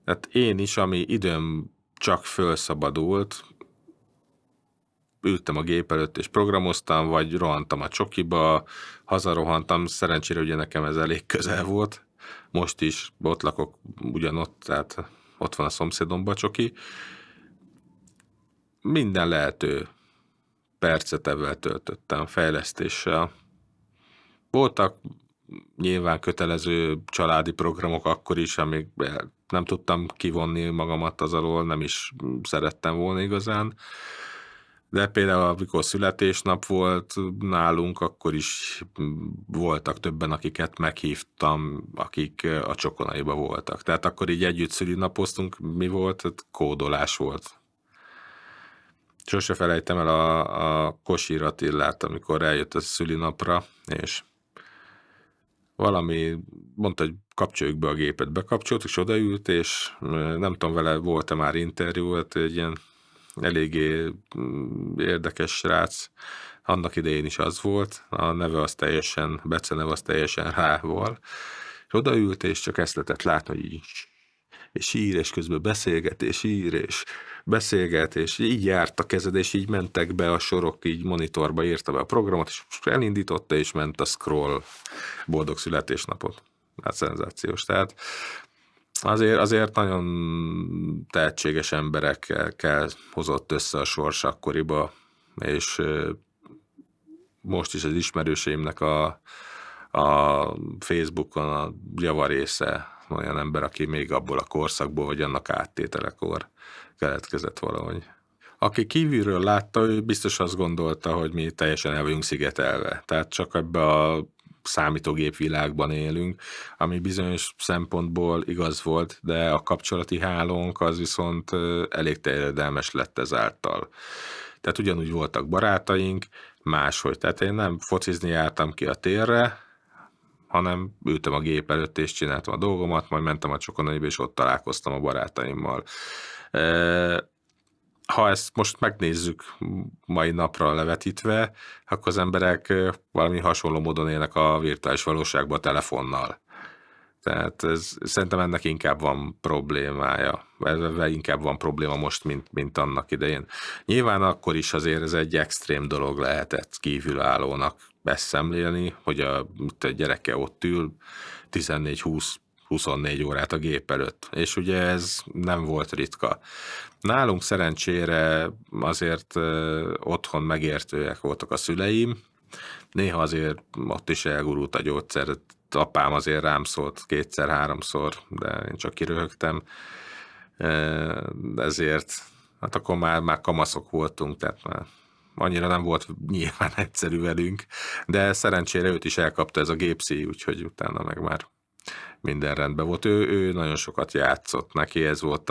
Tehát én is, ami időm csak fölszabadult, ültem a gép előtt és programoztam, vagy rohantam a csokiba, hazarohantam, szerencsére ugye nekem ez elég közel volt. Most is ott lakok ugyanott, tehát ott van a szomszédomban a csoki. Minden lehető percet ebben töltöttem, fejlesztéssel. Voltak nyilván kötelező családi programok akkor is, amíg nem tudtam kivonni magamat az alól, nem is szerettem volna igazán. De például amikor születésnap volt nálunk, akkor is voltak többen, akiket meghívtam, akik a Csokonaiba voltak. Tehát akkor így együtt szülinapoztunk, mi volt? Hát kódolás volt. Sose felejtem el a Kosír Attillát, amikor eljött a szülinapra, és valami mondta, hogy kapcsoljuk be a gépet, bekapcsolt, és odaült, és nem tudom, vele volt-e már interjú, hát egy ilyen eléggé érdekes srác, annak idején is az volt, a neve az teljesen, beceneve az teljesen rá volt, És odaült, és csak ezt lehetett látni, hogy így, és ír, és közben beszélget, és ír, és beszélget, és így járt a kezed, és így mentek be a sorok, így monitorba írta be a programot, és elindította, és ment a scroll boldog születésnapot. Hát szenzációs. Tehát azért nagyon tehetséges emberekkel hozott össze a sors akkoriba, és most is az ismerőseimnek a Facebookon a javarésze olyan ember, aki még abból a korszakból, vagy annak áttételekor keletkezett valahogy. Aki kívülről látta, ő biztos azt gondolta, hogy mi teljesen el vagyunk szigetelve. Tehát csak ebbe a számítógép világban élünk, ami bizonyos szempontból igaz volt, de a kapcsolati hálónk az viszont elég terjedelmes lett ezáltal. Tehát ugyanúgy voltak barátaink, máshogy. Tehát én nem focizni jártam ki a térre, hanem ültem a gép előtt, és csináltam a dolgomat, majd mentem a Csokonaiba, és ott találkoztam a barátaimmal. Ha ezt most megnézzük mai napra levetítve, akkor az emberek valami hasonló módon élnek a virtuális valóságban a telefonnal. Tehát szerintem ennek inkább van problémája, ezzel inkább van probléma most, mint annak idején. Nyilván akkor is azért ez egy extrém dolog lehetett kívülállónak ezt szemlélni, hogy a gyereke ott ül 14-20-24 órát a gép előtt, és ugye ez nem volt ritka. Nálunk szerencsére azért otthon megértőek voltak a szüleim, néha azért ott is elgurult a gyógyszer, apám azért rám szólt 2-3-szor, de én csak kiröhögtem, ezért, hát akkor már kamaszok voltunk, tehát már annyira nem volt nyilván egyszerű velünk, de szerencsére őt is elkapta ez a gépszíj, úgyhogy utána meg már minden rendben volt. Ő nagyon sokat játszott, neki ez volt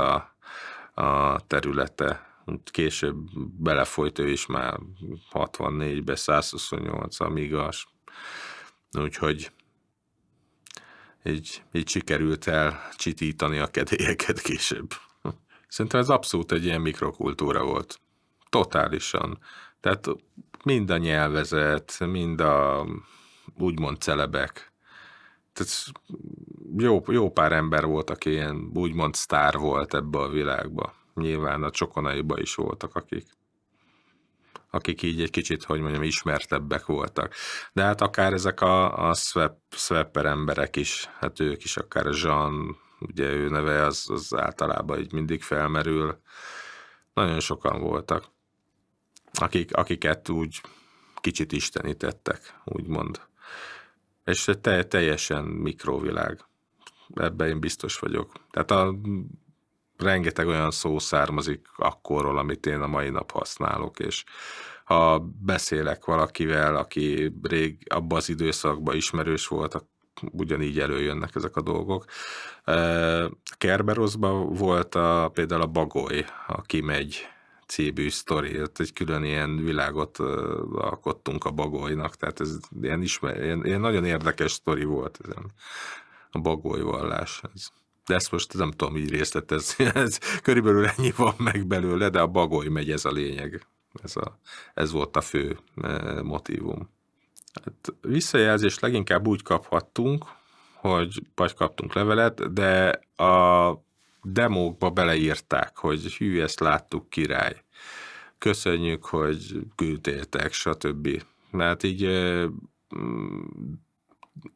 a területe. Később belefolyt ő is már 64-be, 128 amigas. Úgyhogy így sikerült el csitítani a kedélyeket később. Szerintem ez abszolút egy ilyen mikrokultúra volt. Totálisan. Tehát mind a nyelvezet, mind a úgymond celebek. Tehát jó pár ember volt, aki ilyen úgymond sztár volt ebbe a világba. Nyilván a Csokonaiba is voltak, akik így egy kicsit, hogy mondjam, ismertebbek voltak. De hát akár ezek a swapper emberek is, hát ők is, akár a Jean, ugye ő neve az általában így mindig felmerül. Nagyon sokan voltak, akiket úgy kicsit istenítettek, úgymond. És teljesen mikrovilág. Ebben én biztos vagyok. Tehát rengeteg olyan szó származik akkorról, amit én a mai nap használok, és ha beszélek valakivel, aki rég abban az időszakban ismerős volt, ugyanígy előjönnek ezek a dolgok. Kerberosban volt például a Bagoly, aki megy című sztori, egy külön ilyen világot alkottunk a Bagolynak, tehát ez ilyen nagyon érdekes sztori volt a Bagoly vallás. De ezt most nem tudom így részletezni, körülbelül ennyi van meg belőle, de a Bagoly megy, ez a lényeg. Ez volt a fő motívum. Hát visszajelzést leginkább úgy kaphattunk, vagy kaptunk levelet, de a demókba beleírták, hogy hű, ezt láttuk, király. Köszönjük, hogy küldtétek, stb. Mert így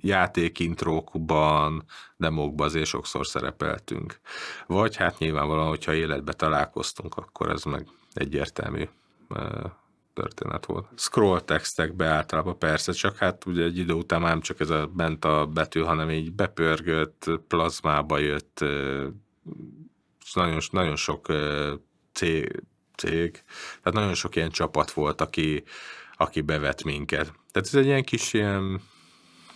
játékintrókban, demókban azért sokszor szerepeltünk. Vagy hát nyilvánvalóan, hogyha életbe találkoztunk, akkor ez meg egyértelmű történet volt. Scroll textekbe általában persze, csak hát ugye egy idő után már nem csak ez bent a betű, hanem így bepörgött, plazmába jött, nagyon sok cég, tehát nagyon sok ilyen csapat volt, aki bevett minket. Tehát ez egy ilyen kis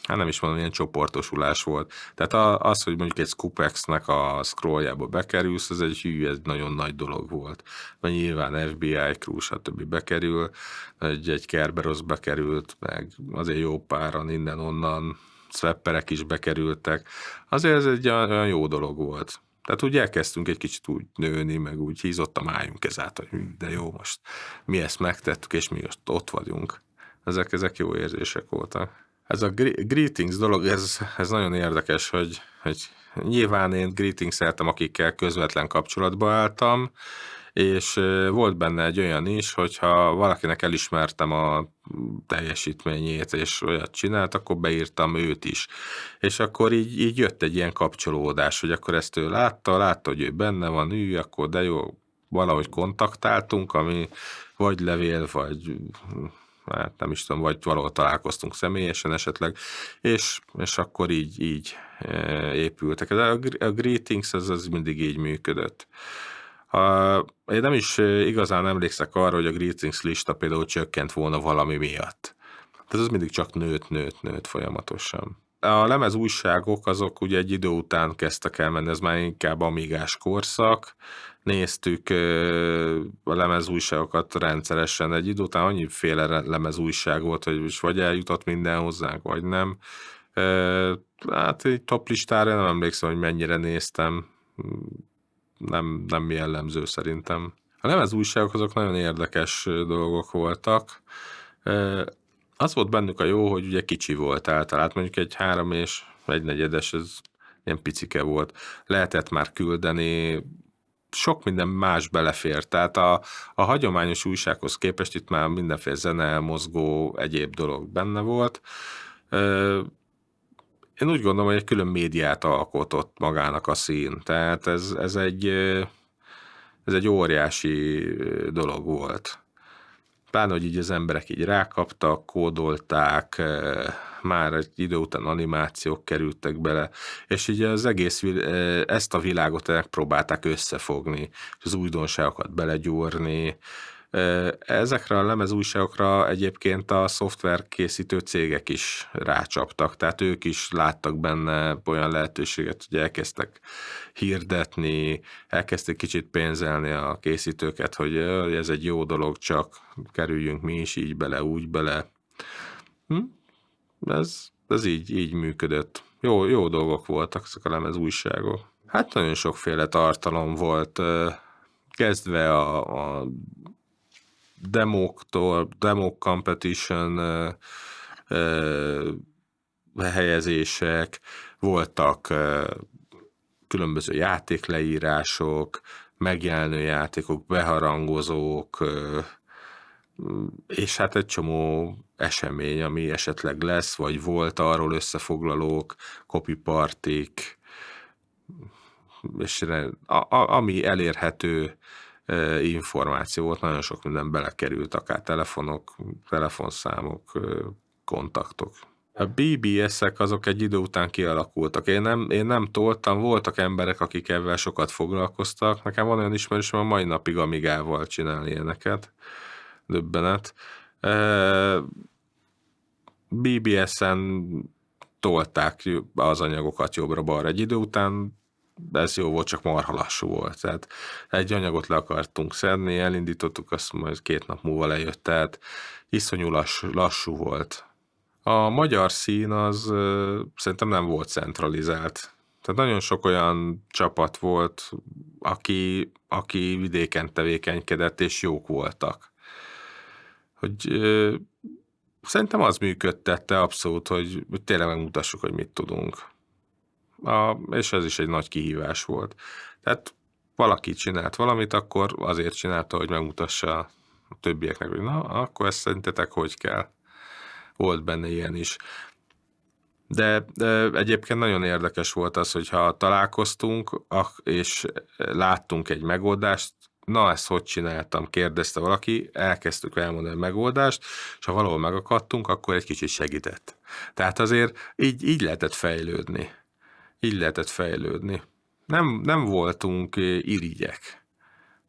hát nem is mondom, ilyen csoportosulás volt. Tehát az, hogy mondjuk egy Scupex-nek a scrolljába bekerülsz, ez egy nagyon nagy dolog volt. Mert nyilván FBI, Crew, stb. Bekerül, egy Kerberos bekerült, meg azért jó páran innen-onnan, swapperek is bekerültek. Azért ez egy olyan jó dolog volt. Tehát úgy elkezdtünk egy kicsit úgy nőni, meg úgy hízottam álljunk ezáltal, hogy de jó, most mi ezt megtettük, és mi most ott vagyunk. Ezek jó érzések voltak. Ez a greetings dolog, ez nagyon érdekes, hogy nyilván én greetings-eltem, akikkel közvetlen kapcsolatba álltam, és volt benne egy olyan is, hogyha valakinek elismertem a teljesítményét, és olyat csinált, akkor beírtam őt is. És akkor így jött egy ilyen kapcsolódás, hogy akkor ezt ő látta, hogy ő benne van, akkor de jó, valahogy kontaktáltunk, ami vagy levél, vagy hát nem is tudom, vagy valahol találkoztunk személyesen esetleg, és akkor így épültek. De a greetings az mindig így működött. Én nem is igazán emlékszek arra, hogy a greetings lista például csökkent volna valami miatt. Tehát ez mindig csak nőtt folyamatosan. A lemez újságok azok ugye egy idő után kezdtek elmenni, ez már inkább amigás korszak. Néztük a lemez újságokat rendszeresen. Egy idő után annyiféle lemez újság volt, hogy is vagy eljutott minden hozzánk, vagy nem. Hát egy top listára nem emlékszem, hogy mennyire néztem. Nem jellemző szerintem. A lemez újságok azok nagyon érdekes dolgok voltak. Az volt bennük a jó, hogy ugye kicsi volt általában, mondjuk egy 3 és 1/4, ez ilyen picike volt. Lehetett már küldeni, sok minden más belefér, tehát a hagyományos újsághoz képest itt már mindenféle zene, mozgó, egyéb dolog benne volt. Én úgy gondolom, hogy egy külön médiát alkotott magának a szín, tehát ez egy óriási dolog volt. Pláne, hogy így az emberek így rákaptak, kódolták, már egy idő után animációk kerültek bele, és így az egész ezt a világot megpróbálták összefogni, és az újdonságokat belegyúrni. Ezekre a lemezújságokra egyébként a szoftverkészítő cégek is rácsaptak, tehát ők is láttak benne olyan lehetőséget, hogy elkezdtek hirdetni, elkezdték kicsit pénzelni a készítőket, hogy ez egy jó dolog, csak kerüljünk mi is így bele, úgy bele. Ez így működött. Jó dolgok voltak ezek a lemezújságok. Hát nagyon sokféle tartalom volt, kezdve a demóktól, demo competition helyezések, voltak különböző játékleírások, megjelenő játékok, beharangozók, és hát egy csomó esemény, ami esetleg lesz, vagy volt, arról összefoglalók, copypartik, és ami elérhető információ volt, nagyon sok minden belekerült, akár telefonok, telefonszámok, kontaktok. A BBS-ek azok egy idő után kialakultak. Én nem toltam, voltak emberek, akik ebben sokat foglalkoztak. Nekem van olyan ismerősöm, a mai napig Amigával csinál ilyeneket. Döbbenet. BBS-en tolták az anyagokat jobbra-balra. Egy idő után ez jó volt, csak marha lassú volt. Tehát egy anyagot le akartunk szedni, elindítottuk, azt majd 2 nap múlva lejött, tehát iszonyú lassú volt. A magyar szín az szerintem nem volt centralizált. Tehát nagyon sok olyan csapat volt, aki vidéken tevékenykedett, és jók voltak. Hogy szerintem az működtette abszolút, hogy tényleg megmutassuk, hogy mit tudunk. És ez is egy nagy kihívás volt. Tehát valaki csinált valamit, akkor azért csinálta, hogy megmutassa a többieknek, hogy na, akkor ezt szerintetek hogy kell. Volt benne ilyen is. De egyébként nagyon érdekes volt az, hogyha találkoztunk, és láttunk egy megoldást, na, ezt hogy csináltam, kérdezte valaki, elkezdtük elmondani a megoldást, és ha valahol megakadtunk, akkor egy kicsit segített. Tehát azért így lehetett fejlődni. Nem voltunk irigyek.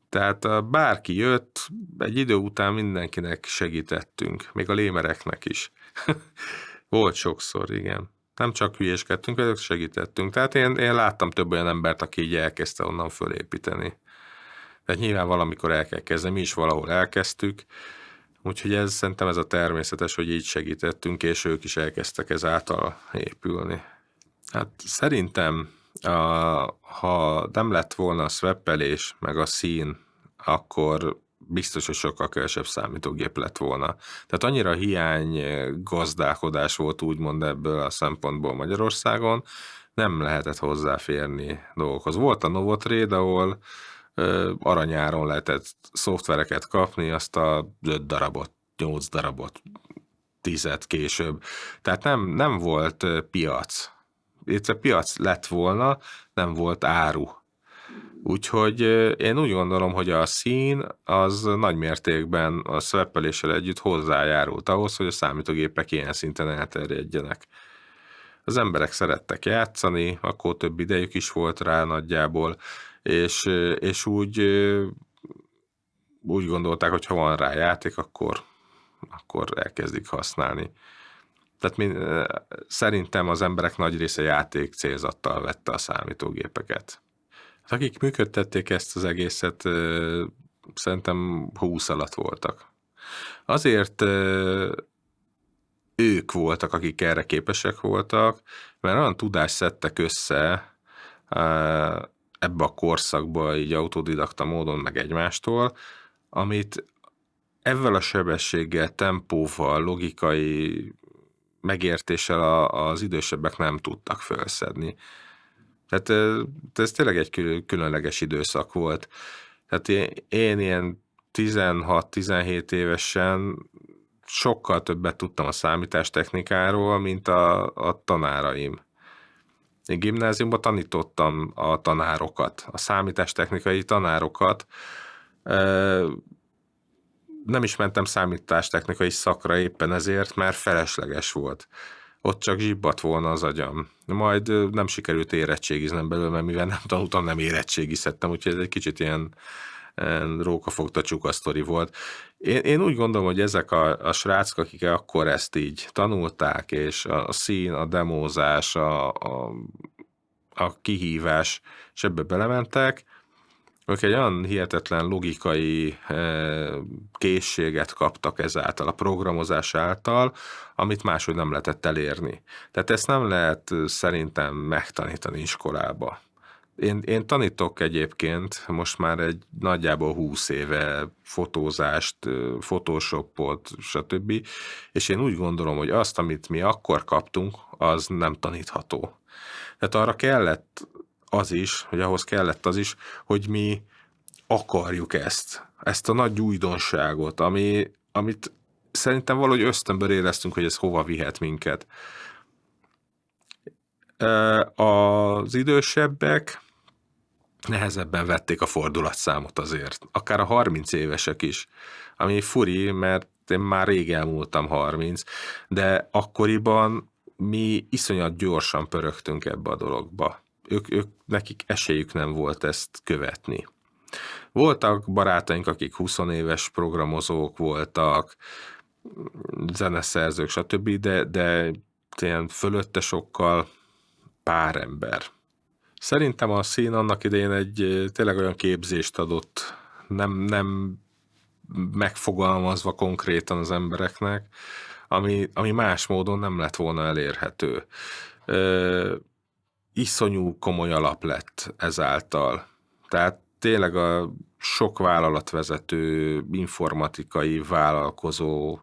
Tehát bárki jött, egy idő után mindenkinek segítettünk, még a lémereknek is. Volt sokszor, igen. Nem csak hülyéskedtünk, de segítettünk. Tehát én láttam több olyan embert, aki így elkezdte onnan fölépíteni. Tehát nyilván valamikor el kell kezdeni, mi is valahol elkezdtük, úgyhogy szerintem ez a természetes, hogy így segítettünk, és ők is elkezdtek ezáltal épülni. Hát szerintem, ha nem lett volna a swappelés, meg a szín, akkor biztos, hogy sokkal kevesebb számítógép lett volna. Tehát annyira hiány gazdálkodás volt úgymond ebből a szempontból Magyarországon, nem lehetett hozzáférni dolgokhoz. Volt a Novotrade, ahol aranyáron lehetett szoftvereket kapni, azt a 5 darabot, 8 darabot, 10-et később. Tehát nem volt piac. Itt a piac lett volna, nem volt áru. Úgyhogy én úgy gondolom, hogy a szín az nagy mértékben a szwappeléssel együtt hozzájárult ahhoz, hogy a számítógépek ilyen szinten elterjedjenek. Az emberek szerettek játszani, akkor több idejük is volt rá nagyjából, és úgy gondolták, hogy ha van rá játék, akkor elkezdik használni. Tehát szerintem az emberek nagy része játék célzattal vette a számítógépeket. Akik működtették ezt az egészet, szerintem 20 alatt voltak. Azért ők voltak, akik erre képesek voltak, mert olyan tudást szedtek össze ebbe a korszakba, így autodidakta módon, meg egymástól, amit ezzel a sebességgel, tempóval, logikai megértéssel az idősebbek nem tudtak felszedni. Tehát ez tényleg egy különleges időszak volt. Tehát én ilyen 16-17 évesen sokkal többet tudtam a számítástechnikáról, mint a tanáraim. Én gimnáziumban tanítottam a tanárokat, a számítástechnikai tanárokat. Nem is mentem számítástechnikai szakra éppen ezért, mert felesleges volt. Ott csak zsibbat volna az agyam. Majd nem sikerült érettségiznem belőle, mert mivel nem tanultam, nem érettségizhettem, úgyhogy ez egy kicsit ilyen rókafogta csuka sztori volt. Én úgy gondolom, hogy ezek a srácok, akik akkor ezt így tanulták, és a szín, a demózás, a kihívás, és ebbe belementek, ők egy olyan hihetetlen logikai készséget kaptak ezáltal, a programozás által, amit máshogy nem lehetett elérni. Tehát ezt nem lehet szerintem megtanítani iskolába. Én tanítok egyébként most már egy nagyjából 20 éve fotózást, Photoshopot, stb. És én úgy gondolom, hogy azt, amit mi akkor kaptunk, az nem tanítható. Tehát arra kellett az is, hogy mi akarjuk ezt a nagy újdonságot, amit szerintem valahogy ösztönből éreztünk, hogy ez hova vihet minket. Az idősebbek nehezebben vették a fordulatszámot azért, akár a 30 évesek is, ami furi, mert én már rég elmúltam 30, de akkoriban mi iszonyat gyorsan pörögtünk ebbe a dologba. Nekik esélyük nem volt ezt követni. Voltak barátaink, akik 20 éves programozók voltak, zeneszerzők, stb., de ilyen fölötte sokkal pár ember. Szerintem a szín annak idején egy tényleg olyan képzést adott, nem megfogalmazva konkrétan az embereknek, ami más módon nem lett volna elérhető. Iszonyú komoly alap lett ezáltal. Tehát tényleg a sok vállalatvezető, informatikai vállalkozó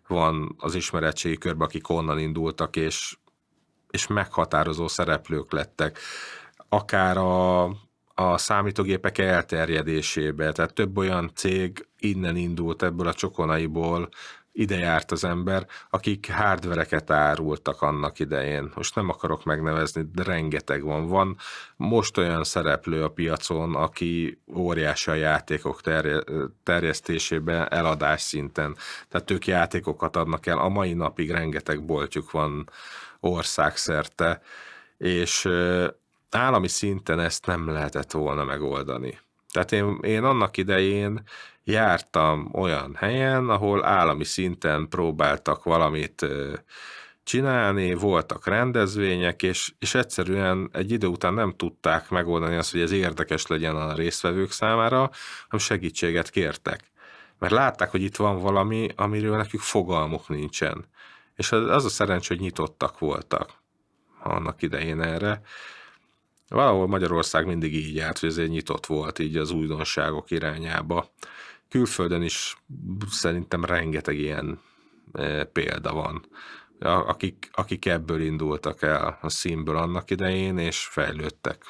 van az ismeretségi körben, akik onnan indultak, és meghatározó szereplők lettek. Akár a számítógépek elterjedésébe, tehát több olyan cég innen indult, ebből a csokonaiból ide járt az ember, akik hardvereket árultak annak idején. Most nem akarok megnevezni, de rengeteg van. Van most olyan szereplő a piacon, aki óriási a játékok terjesztésében, eladás szinten. Tehát ők játékokat adnak el. A mai napig rengeteg boltjuk van országszerte, és állami szinten ezt nem lehetett volna megoldani. Tehát én annak idején jártam olyan helyen, ahol állami szinten próbáltak valamit csinálni, voltak rendezvények, és egyszerűen egy idő után nem tudták megoldani azt, hogy ez érdekes legyen a résztvevők számára, hanem segítséget kértek. Mert látták, hogy itt van valami, amiről nekük fogalmuk nincsen. És az a szerencs, hogy nyitottak voltak annak idején erre. Valahol Magyarország mindig így járt, hogy ezért nyitott volt így az újdonságok irányába. külföldön is szerintem rengeteg ilyen példa van, akik ebből indultak el a színből annak idején, és fejlődtek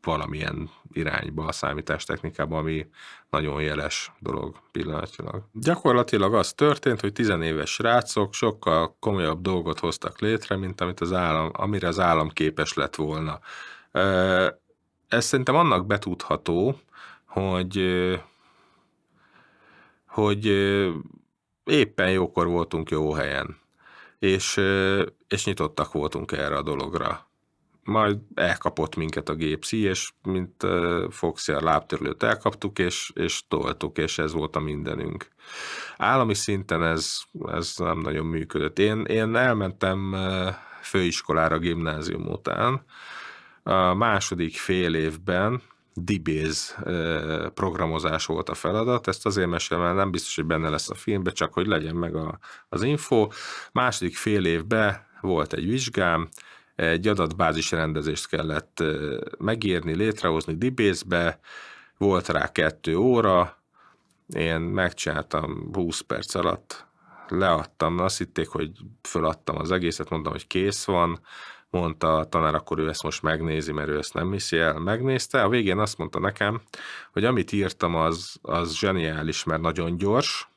valamilyen irányba a számítástechnikában, ami nagyon jeles dolog pillanatilag. Gyakorlatilag az történt, hogy 10 éves srácok sokkal komolyabb dolgot hoztak létre, mint amire az állam képes lett volna. Ez szerintem annak betudható, hogy éppen jókor voltunk jó helyen, és nyitottak voltunk erre a dologra. Majd elkapott minket a gépszi, és mint Foxy a lábtörlőt elkaptuk, és toltuk, és ez volt a mindenünk. Állami szinten ez nem nagyon működött. Én elmentem főiskolára gimnázium után. A második fél évben DBase programozás volt a feladat, ezt azért mesélem, mert nem biztos, hogy benne lesz a filmben, csak hogy legyen meg az info. Második fél évben volt egy vizsgám, egy adatbázis rendezést kellett megírni, létrehozni DBase-be, volt rá 2 óra, én megcsináltam 20 perc alatt, leadtam, azt hitték, hogy föladtam az egészet, mondtam, hogy kész van, mondta a tanár, akkor ő ezt most megnézi, mert ő ezt nem hiszi el, megnézte, a végén azt mondta nekem, hogy amit írtam, az zseniális, mert nagyon gyors,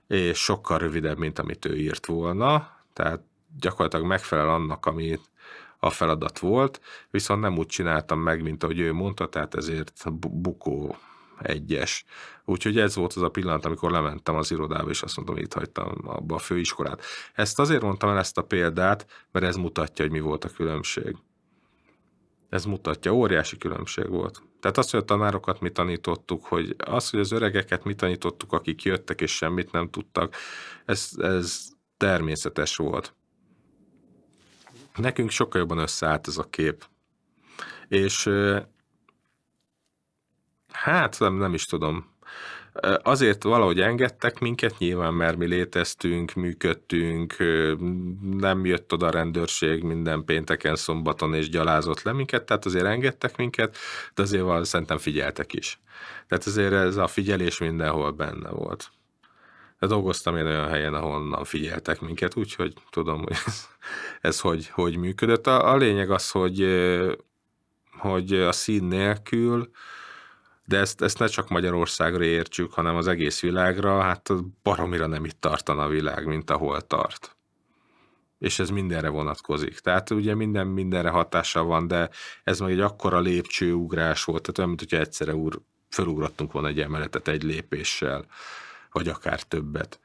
és sokkal rövidebb, mint amit ő írt volna, tehát gyakorlatilag megfelel annak, ami a feladat volt, viszont nem úgy csináltam meg, mint ahogy ő mondta, tehát ezért bukó 1-es. Úgyhogy ez volt az a pillanat, amikor lementem az irodába, és azt mondtam, hogy itt hagytam abba a főiskolát. Ezt azért mondtam el, ezt a példát, mert ez mutatja, hogy mi volt a különbség. Ez mutatja, óriási különbség volt. Tehát azt, hogy a tanárokat mi tanítottuk, hogy az öregeket mi tanítottuk, akik jöttek és semmit nem tudtak, ez természetes volt. Nekünk sokkal jobban összeállt ez a kép. És hát nem is tudom. Azért valahogy engedtek minket, nyilván, mert mi léteztünk, működtünk, nem jött oda a rendőrség minden pénteken, szombaton és gyalázott le minket, tehát azért engedtek minket, de azért szerintem figyeltek is. Tehát azért ez a figyelés mindenhol benne volt. De dolgoztam én olyan helyen, ahonnan figyeltek minket, úgyhogy tudom, hogy ez hogy működött. A lényeg az, hogy a szín nélkül, de ezt ne csak Magyarországra értsük, hanem az egész világra, hát baromira nem itt tartana a világ, mint ahol tart. És ez mindenre vonatkozik. Tehát ugye mindenre hatással van, de ez meg egy akkora lépcsőugrás volt, tehát olyan, mint hogyha egyszerre felugrottunk volna egy emeletet egy lépéssel, vagy akár többet.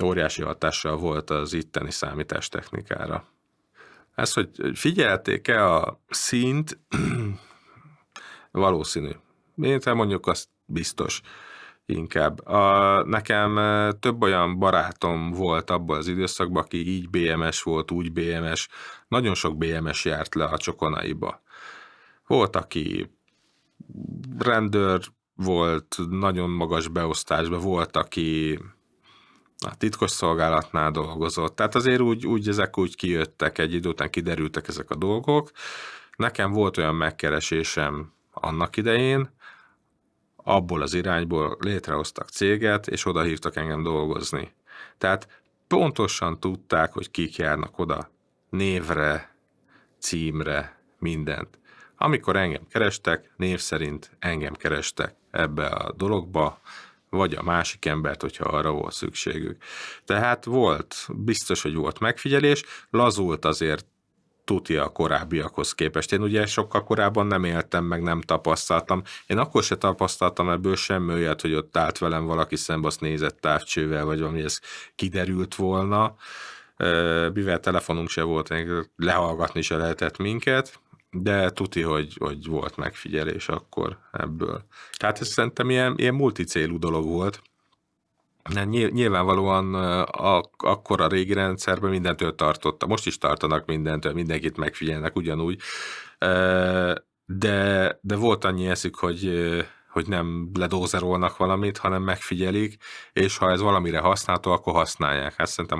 Óriási hatással volt az itteni számítástechnikára. Ez, hogy figyelték-e a színt, valószínű. Én mondjuk azt biztos inkább. Nekem több olyan barátom volt abban az időszakban, aki így BMS volt, úgy BMS. Nagyon sok BMS járt le a Csokonaiba. Volt, aki rendőr volt, nagyon magas beosztásban, volt, aki a titkosszolgálatnál dolgozott. Tehát azért ezek úgy kijöttek, egy idő után kiderültek ezek a dolgok. Nekem volt olyan megkeresésem annak idején, abból az irányból létrehoztak céget, és oda hívtak engem dolgozni. Tehát pontosan tudták, hogy kik járnak oda, névre, címre, mindent. Amikor engem kerestek, név szerint engem kerestek ebbe a dologba, vagy a másik embert, hogyha arra volt szükségük. Tehát biztos, hogy volt megfigyelés, lazult azért tuti a korábbiakhoz képest. Én ugye sokkal korábban nem éltem, meg nem tapasztaltam. Én akkor se tapasztaltam ebből semmi olyat, hogy ott állt velem valaki szembe, azt nézett távcsővel, vagy valami, ez kiderült volna. Mivel telefonunk se volt, lehallgatni se lehetett minket, de tuti, hogy volt megfigyelés akkor ebből. Tehát ez szerintem ilyen multicélú dolog volt. Nyilvánvalóan akkor a régi rendszerben mindentől tartotta. Most is tartanak mindentől, mindenkit megfigyelnek ugyanúgy. De volt annyi eszük, hogy nem ledózerolnak valamit, hanem megfigyelik, és ha ez valamire használható, akkor használják. Hát szerintem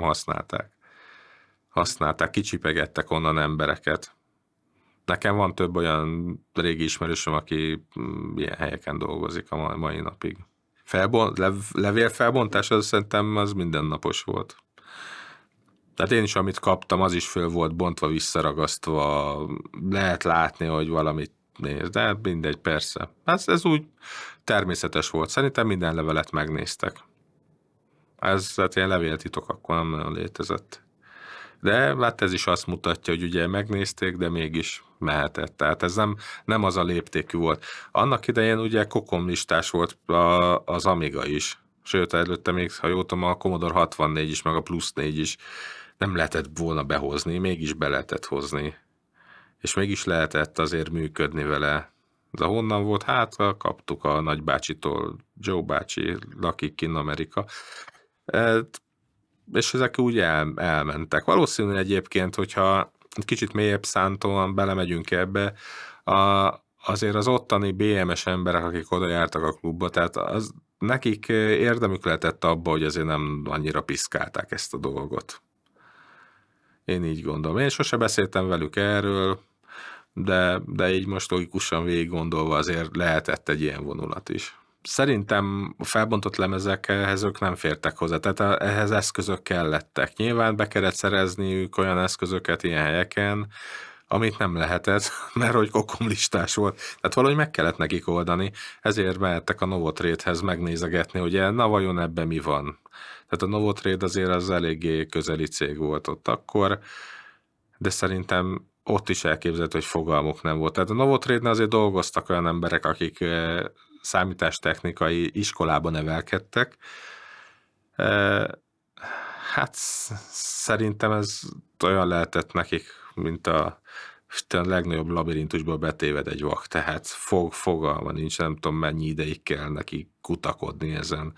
használták, kicsipegettek onnan embereket. Nekem van több olyan régi ismerősöm, aki ilyen helyeken dolgozik a mai napig. Levélfelbontás, az szerintem az mindennapos volt. Tehát én is, amit kaptam, az is föl volt bontva, visszaragasztva, lehet látni, hogy valamit néz, de mindegy, persze. Ez úgy természetes volt. Szerintem minden levelet megnéztek. Tehát ilyen levéltitok akkor nem nagyon létezett. De hát ez is azt mutatja, hogy ugye megnézték, de mégis mehetett. Tehát ez nem az a léptékű volt. Annak idején ugye kokomlistás volt az Amiga is. Sőt, előtte még, ha jól tudom, a Commodore 64 is, meg a Plus 4 is nem lehetett volna behozni, mégis be lehetett hozni. És mégis lehetett azért működni vele. De honnan volt? Hát kaptuk a nagybácsitól, Joe bácsi, lakik kinn Amerika. És ezek úgy elmentek. Valószínű egyébként, hogyha egy kicsit mélyebb szántóan belemegyünk ebbe, azért az ottani BMS emberek, akik oda jártak a klubba, tehát nekik érdemük lehetett abba, hogy azért nem annyira piszkálták ezt a dolgot. Én így gondolom. Én sose beszéltem velük erről, de így most logikusan végig gondolva azért lehetett egy ilyen vonulat is. Szerintem a felbontott lemezekhez ők nem fértek hozzá, tehát ehhez eszközök kellettek. Nyilván be kellett szerezniük olyan eszközöket ilyen helyeken, amit nem lehetett, mert hogy kokomlistás volt. Tehát valahogy meg kellett nekik oldani, ezért mehettek a Novotrade-hez megnézegetni, hogy na vajon ebben mi van. Tehát a Novotrade azért az eléggé közeli cég volt ott akkor, de szerintem ott is elképzelhető, hogy fogalmuk nem volt. Tehát a Novotrade-nél azért dolgoztak olyan emberek, akik számítástechnikai iskolában nevelkedtek. Hát szerintem ez olyan lehetett nekik, mint a legnagyobb labirintusba betéved egy vak, tehát fogalma nincs, nem tudom mennyi ideig kell neki kutakodni ezen.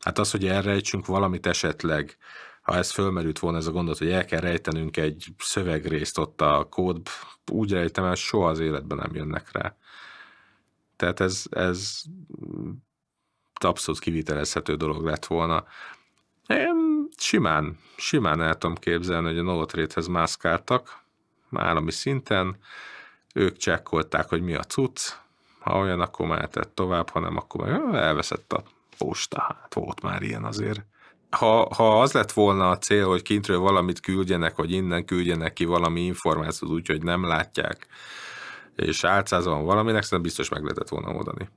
Hát az, hogy elrejtsünk valamit esetleg, ha ez fölmerült volna ez a gondot, hogy el kell rejtenünk egy szövegrészt ott a kód, úgy rejtem, hogy soha az életben nem jönnek rá. Tehát ez abszolút kivitelezhető dolog lett volna. Én simán el tudom képzelni, hogy a Novotrade-hez mászkáltak, állami szinten, ők csekkolták, hogy mi a cucc, ha olyan, akkor mehetett tovább, ha nem, akkor meg elveszett a posta, hát volt már ilyen azért. Ha az lett volna a cél, hogy kintről valamit küldjenek, vagy innen küldjenek ki valami információt, úgyhogy nem látják, és álcázva van valaminek, szerintem biztos meg lehetett volna oldani.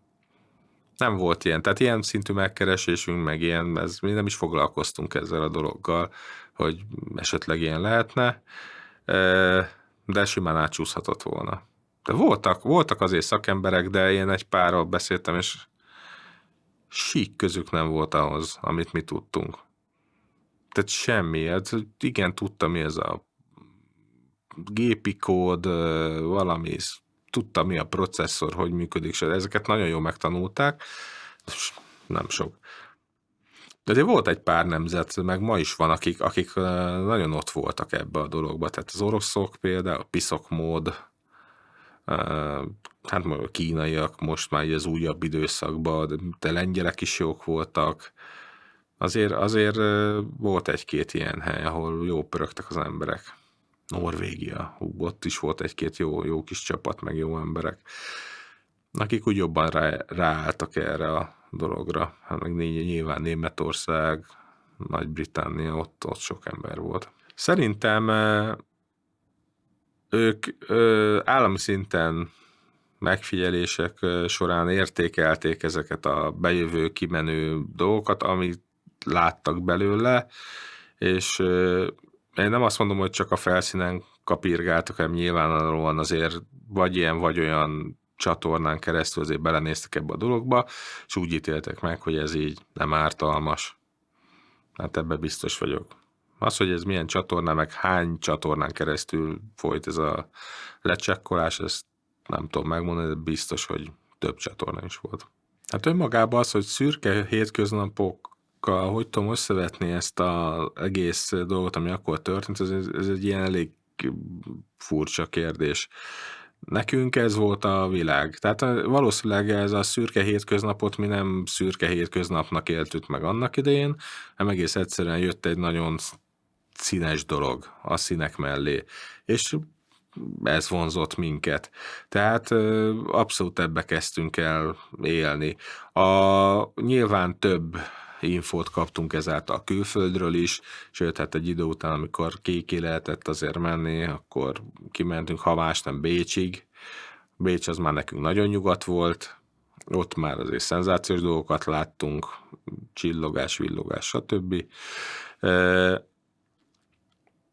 Nem volt ilyen, tehát ilyen szintű megkeresésünk, meg ilyen, mi nem is foglalkoztunk ezzel a dologgal, hogy esetleg ilyen lehetne, de simán átsúszhatott volna. De voltak azért szakemberek, de én egy párral beszéltem, és sík közük nem volt ahhoz, amit mi tudtunk. Tehát semmi. Hát igen, tudtam, mi ez a gépi kód, valami, tudtam, mi a processzor, hogy működik, és ezeket nagyon jól megtanulták, nem sok. De azért volt egy pár nemzet, meg ma is van, akik nagyon ott voltak ebbe a dologba. Tehát az oroszok például, a piszok mód, hát a kínaiak most már az újabb időszakban, de lengyelek is jók voltak. Azért volt egy-két ilyen hely, ahol jó pörögtek az emberek. Norvégia, ott is volt egy-két jó kis csapat, meg jó emberek, akik úgy jobban ráálltak erre a dologra. Hát meg nyilván Németország, Nagy-Britannia, ott sok ember volt. Szerintem ők állami szinten megfigyelések során értékelték ezeket a bejövő, kimenő dolgokat, amit láttak belőle, és én nem azt mondom, hogy csak a felszínen kapirgáltak, hanem nyilvánvalóan azért vagy ilyen, vagy olyan csatornán keresztül azért belenéztek ebbe a dologba, és úgy ítéltek meg, hogy ez így nem ártalmas. Hát ebben biztos vagyok. Az, hogy ez milyen csatornán, meg hány csatornán keresztül folyt ez a lecsekkolás, ezt nem tudom megmondani, de biztos, hogy több csatorna is volt. Hát önmagában az, hogy szürke hétköznapokkal hogy tudom összevetni ezt az egész dolgot, ami akkor történt, ez egy ilyen elég furcsa kérdés. Nekünk ez volt a világ. Tehát valószínűleg ez a szürke hétköznapot mi nem szürke hétköznapnak éltük meg annak idején, hanem egész egyszerűen jött egy nagyon színes dolog a színek mellé. És ez vonzott minket. Tehát abszolút ebbe kezdtünk el élni. Nyilván több infót kaptunk ezáltal a külföldről is, sőt, hát egy idő után, amikor ki lehetett azért menni, akkor kimentünk, ha más nem Bécsig. Bécs az már nekünk nagyon nyugat volt, ott már azért szenzációs dolgokat láttunk, csillogás, villogás, stb.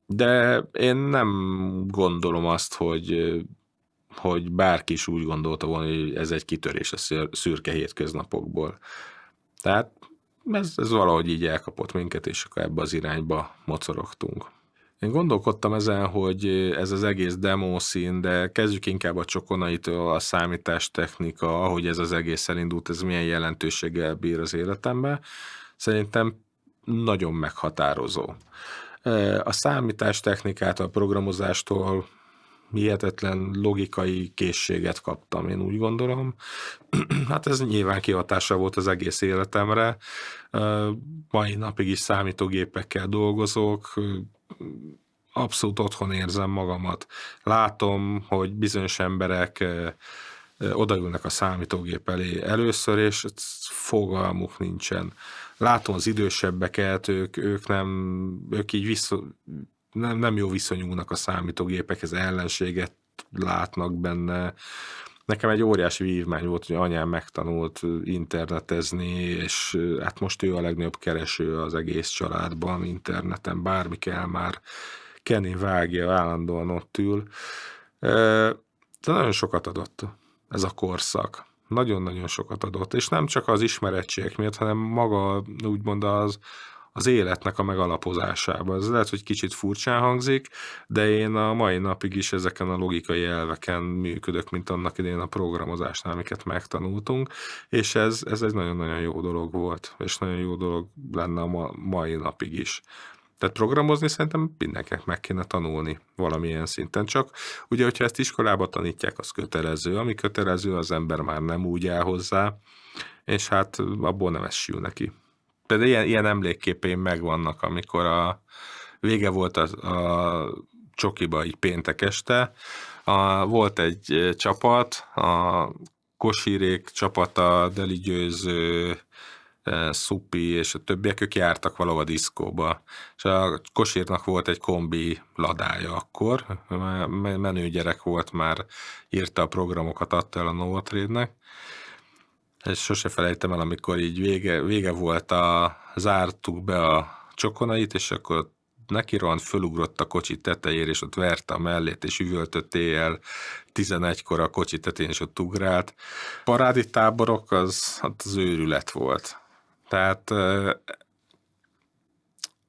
De én nem gondolom azt, hogy bárki is úgy gondolta volna, hogy ez egy kitörés a szürke hétköznapokból. Tehát ez valahogy így elkapott minket, és akkor ebbe az irányba mocorogtunk. Én gondolkodtam ezen, hogy ez az egész demószín, de kezdjük inkább a Csokonaitól, a számítástechnika, ahogy ez az egész elindult, ez milyen jelentőséggel bír az életemben. Szerintem nagyon meghatározó. A számítástechnikától, a programozástól hihetetlen logikai készséget kaptam, én úgy gondolom. Hát ez nyilván kihatása volt az egész életemre. Mai napig is számítógépekkel dolgozok, abszolút otthon érzem magamat. Látom, hogy bizonyos emberek odaülnek a számítógép elé először, és fogalmuk nincsen. Látom az idősebbeket, ők így nem jó viszonyulnak a számítógépekhez, ellenséget látnak benne. Nekem egy óriási vívmány volt, hogy anyám megtanult internetezni, és hát most ő a legnagyobb kereső az egész családban, interneten, bármi kell már, Kenny vágja, állandóan ott ül. De nagyon sokat adott ez a korszak. Nagyon-nagyon sokat adott, és nem csak az ismerettségek miatt, hanem maga úgymond az életnek a megalapozásában. Ez lehet, hogy kicsit furcsán hangzik, de én a mai napig is ezeken a logikai elveken működök, mint annak idején a programozásnál, amiket megtanultunk, és ez egy nagyon-nagyon jó dolog volt, és nagyon jó dolog lenne a mai napig is. Tehát programozni szerintem mindenkinek meg kéne tanulni valamilyen szinten. Csak ugye, hogyha ezt iskolába tanítják, az kötelező. Ami kötelező, az ember már nem úgy áll hozzá, és hát abból nem esül neki. De ilyen emlékképeim megvannak, amikor a vége volt a csokiba így péntek este. Volt egy csapat, a Kosirék csapata, Deli Győző, Szupi és a többiek, ők jártak valahol a diszkóba. És a Kosírnak volt egy kombi ladája akkor, menő gyerek volt már, írta a programokat, adta el a Novotrade-nek, és sose felejtem el, amikor így vége volt, zártuk be a Csokonait, és akkor neki rohant, fölugrott a kocsi tetejére, és ott verte a mellét, és üvöltött éjjel 11-kor a kocsi tetején, és ott ugrált. Parádi táborok, az őrület volt. Tehát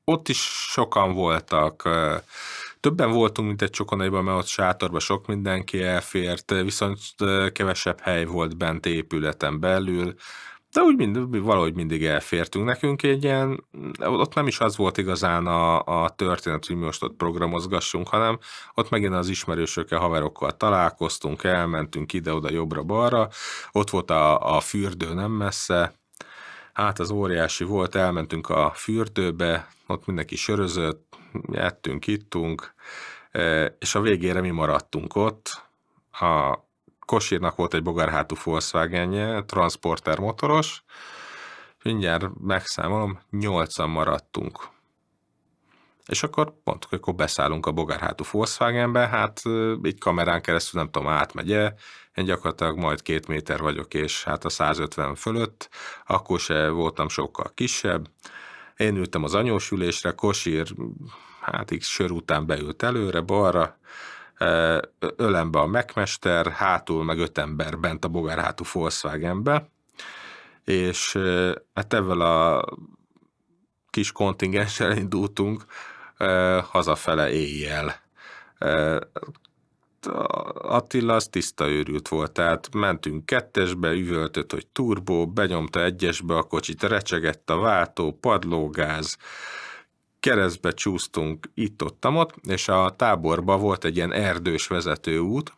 ott is sokan voltak, többen voltunk, mint egy Csokonaiban, mert ott sátorban sok mindenki elfért, viszont kevesebb hely volt bent épületen belül, de úgy valahogy mindig elfértünk. Nekünk egy ilyen, ott nem is az volt igazán a történet, hogy mi most ott programozgassunk, hanem ott megint az ismerősökkel, haverokkal találkoztunk, elmentünk ide-oda, jobbra-balra, ott volt a fürdő nem messze, hát az óriási volt, elmentünk a fürdőbe, ott mindenki sörözött, ettünk, ittunk, és a végére mi maradtunk ott. A Kosírnak volt egy bogárhátú Volkswagenje, transporter motoros, mindjárt megszámolom, 8-an maradtunk. És akkor mondtuk, hogy akkor beszállunk a bogárhátú Volkswagenbe, hát így kamerán keresztül nem tudom, átmegye, én gyakorlatilag majd 2 méter vagyok, és hát a 150 fölött, akkor se voltam sokkal kisebb. Én ültem az anyós ülésre, Kosír, hát x sör után beült előre, balra, ölembe a megmester, hátul meg 5 ember bent a bogárhátú Volkswagenbe, és hát ezzel a kis kontingenssel indultunk hazafele éjjel. Attila az tiszta őrült volt, tehát mentünk 2-esbe, üvöltött, hogy turbó, benyomta 1-esbe a kocsit, recsegett a váltó, padlógáz, keresztbe csúsztunk itt-ott, és a táborban volt egy ilyen erdős vezetőút,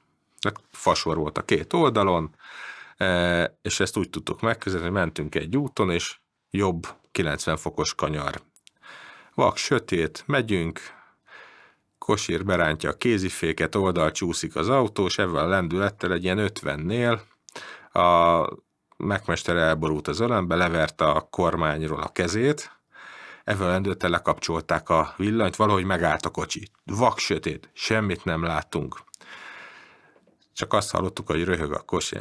fasor volt a 2 oldalon, és ezt úgy tudtuk megközelíteni, hogy mentünk egy úton, és jobb 90 fokos kanyar. Vak, sötét, megyünk, Kosír berántja a kéziféket, oldal csúszik az autó, és ebben a lendülettel egy ilyen 50-nél a megmester elborult az ölembe, leverte a kormányról a kezét, ezzel a lendülettel lekapcsolták a villanyt, valahogy megállt a kocsi. Vak sötét, semmit nem láttunk. Csak azt hallottuk, hogy röhög a kocsi.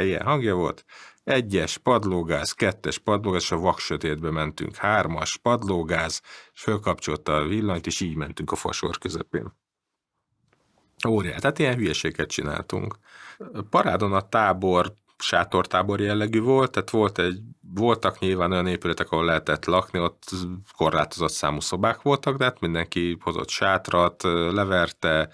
Ilyen hangja volt. 1-es padlógáz, 2-es padlógáz, és a vak sötétbe mentünk. 3-as padlógáz, és fölkapcsolta a villanyt, és így mentünk a fasor közepén. Óriás, tehát ilyen hülyeséget csináltunk. Parádon a tábor sátortábor jellegű volt, tehát voltak nyilván olyan épületek, ahol lehetett lakni, ott korlátozott számú szobák voltak, de hát mindenki hozott sátrat, leverte,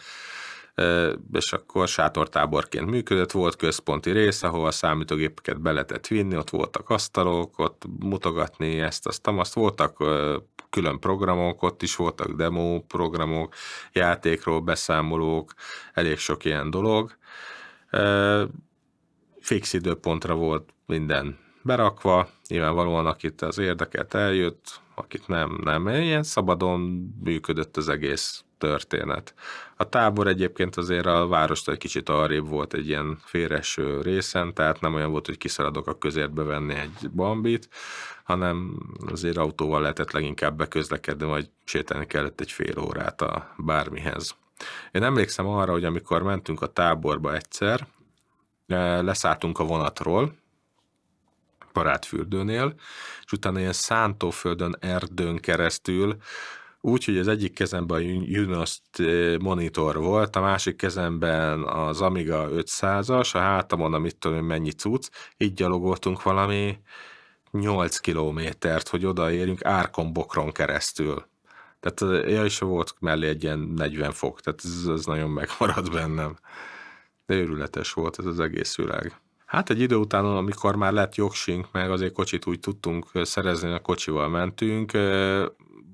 és akkor sátortáborként működött, volt központi rész, ahol a számítógépeket be lehetett vinni, ott voltak asztalok, ott mutogatni ezt, azt, voltak külön programok, ott is voltak demo programok, játékról beszámolók, elég sok ilyen dolog. Fix időpontra volt minden berakva, nyilvánvalóan akit az érdekelt eljött, akit nem. Ilyen szabadon működött az egész történet. A tábor egyébként azért a várostól egy kicsit arrébb volt egy ilyen félreeső részen, tehát nem olyan volt, hogy kiszaladok a közértbe venni egy bambit, hanem azért autóval lehetett leginkább beközlekedni, vagy sétálni kellett egy fél órát a bármihez. Én emlékszem arra, hogy amikor mentünk a táborba egyszer, leszálltunk a vonatról, Barátfürdőnél, és utána ilyen szántóföldön, erdőn keresztül, úgyhogy az egyik kezemben a Junost monitor volt, a másik kezemben az Amiga 500-as, a hátamon a mit tudom, mennyi cucc, így gyalogoltunk valami 8 kilométert, hogy odaérjünk Árkon-Bokron keresztül. Tehát is volt mellé egy ilyen 40 fok, tehát ez nagyon megmaradt bennem. De őrületes volt ez az egész világ. Hát egy idő után, amikor már lett jogsink, meg azért kocsit úgy tudtunk szerezni, a kocsival mentünk,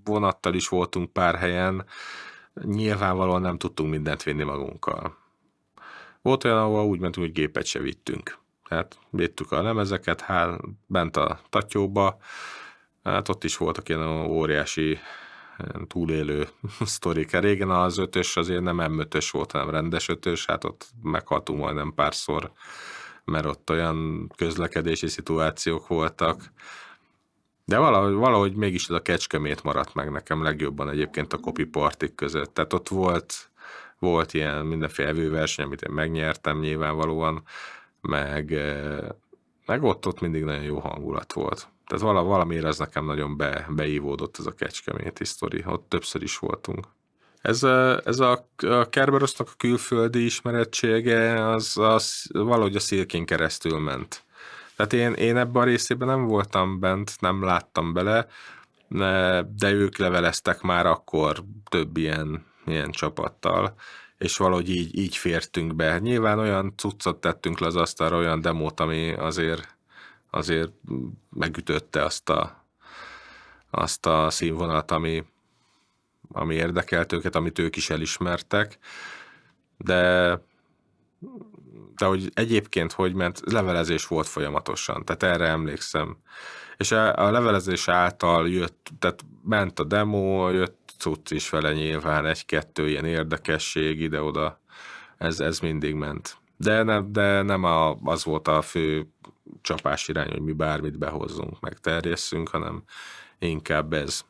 vonattal is voltunk pár helyen, nyilvánvalóan nem tudtunk mindent vinni magunkkal. Volt olyan, ahol úgy mentünk, hogy gépet se vittünk. Hát vittük a lemezeket, bent a tatyóba, hát ott is voltak ilyen óriási túlélő sztorik. Régen az 5-ös azért nem M5-ös volt, hanem rendes 5-ös, hát ott meghaltunk majdnem párszor, mert ott olyan közlekedési szituációk voltak. De valahogy mégis ez a Kecskemét maradt meg nekem legjobban egyébként a kopipartik között. Tehát ott volt ilyen mindenféle evőverseny, amit én megnyertem nyilvánvalóan, meg ott mindig nagyon jó hangulat volt. Tehát valamiért ez nekem nagyon beívódott ez a kecskeméti sztori. Ott többször is voltunk. Ez a Kerberosznak a külföldi ismerettsége, az valahogy a Szilkén keresztül ment. Tehát én ebben a részében nem voltam bent, nem láttam bele, de ők leveleztek már akkor több ilyen csapattal, és valahogy így fértünk be. Nyilván olyan cuccot tettünk le az asztalra, olyan demót, ami azért megütötte azt a színvonalat, ami érdekelt őket, amit ők is elismertek, de hogy egyébként hogy ment, levelezés volt folyamatosan, tehát erre emlékszem. És a levelezés által tehát ment a demo, jött cucc is vele nyilván, 1-2 ilyen érdekesség ide-oda, ez mindig ment. De nem az volt a fő csapás irány, hogy mi bármit behozzunk, meg terjesszünk, hanem inkább ez.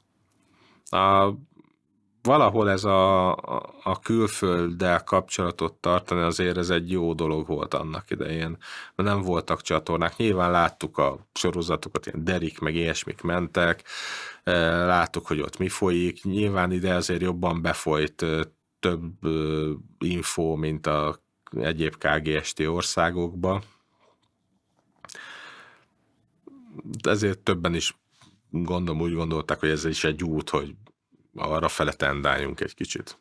Valahol ez a külfölddel kapcsolatot tartani azért ez egy jó dolog volt annak idején, mert nem voltak csatornák. Nyilván láttuk a sorozatokat, ilyen Derik, meg ilyesmik mentek, láttuk, hogy ott mi folyik. Nyilván ide azért jobban befolyt több info, mint a egyéb KGST országokba. Ezért többen is úgy gondolták, hogy ez is egy út, hogy arra fele tendáljunk egy kicsit.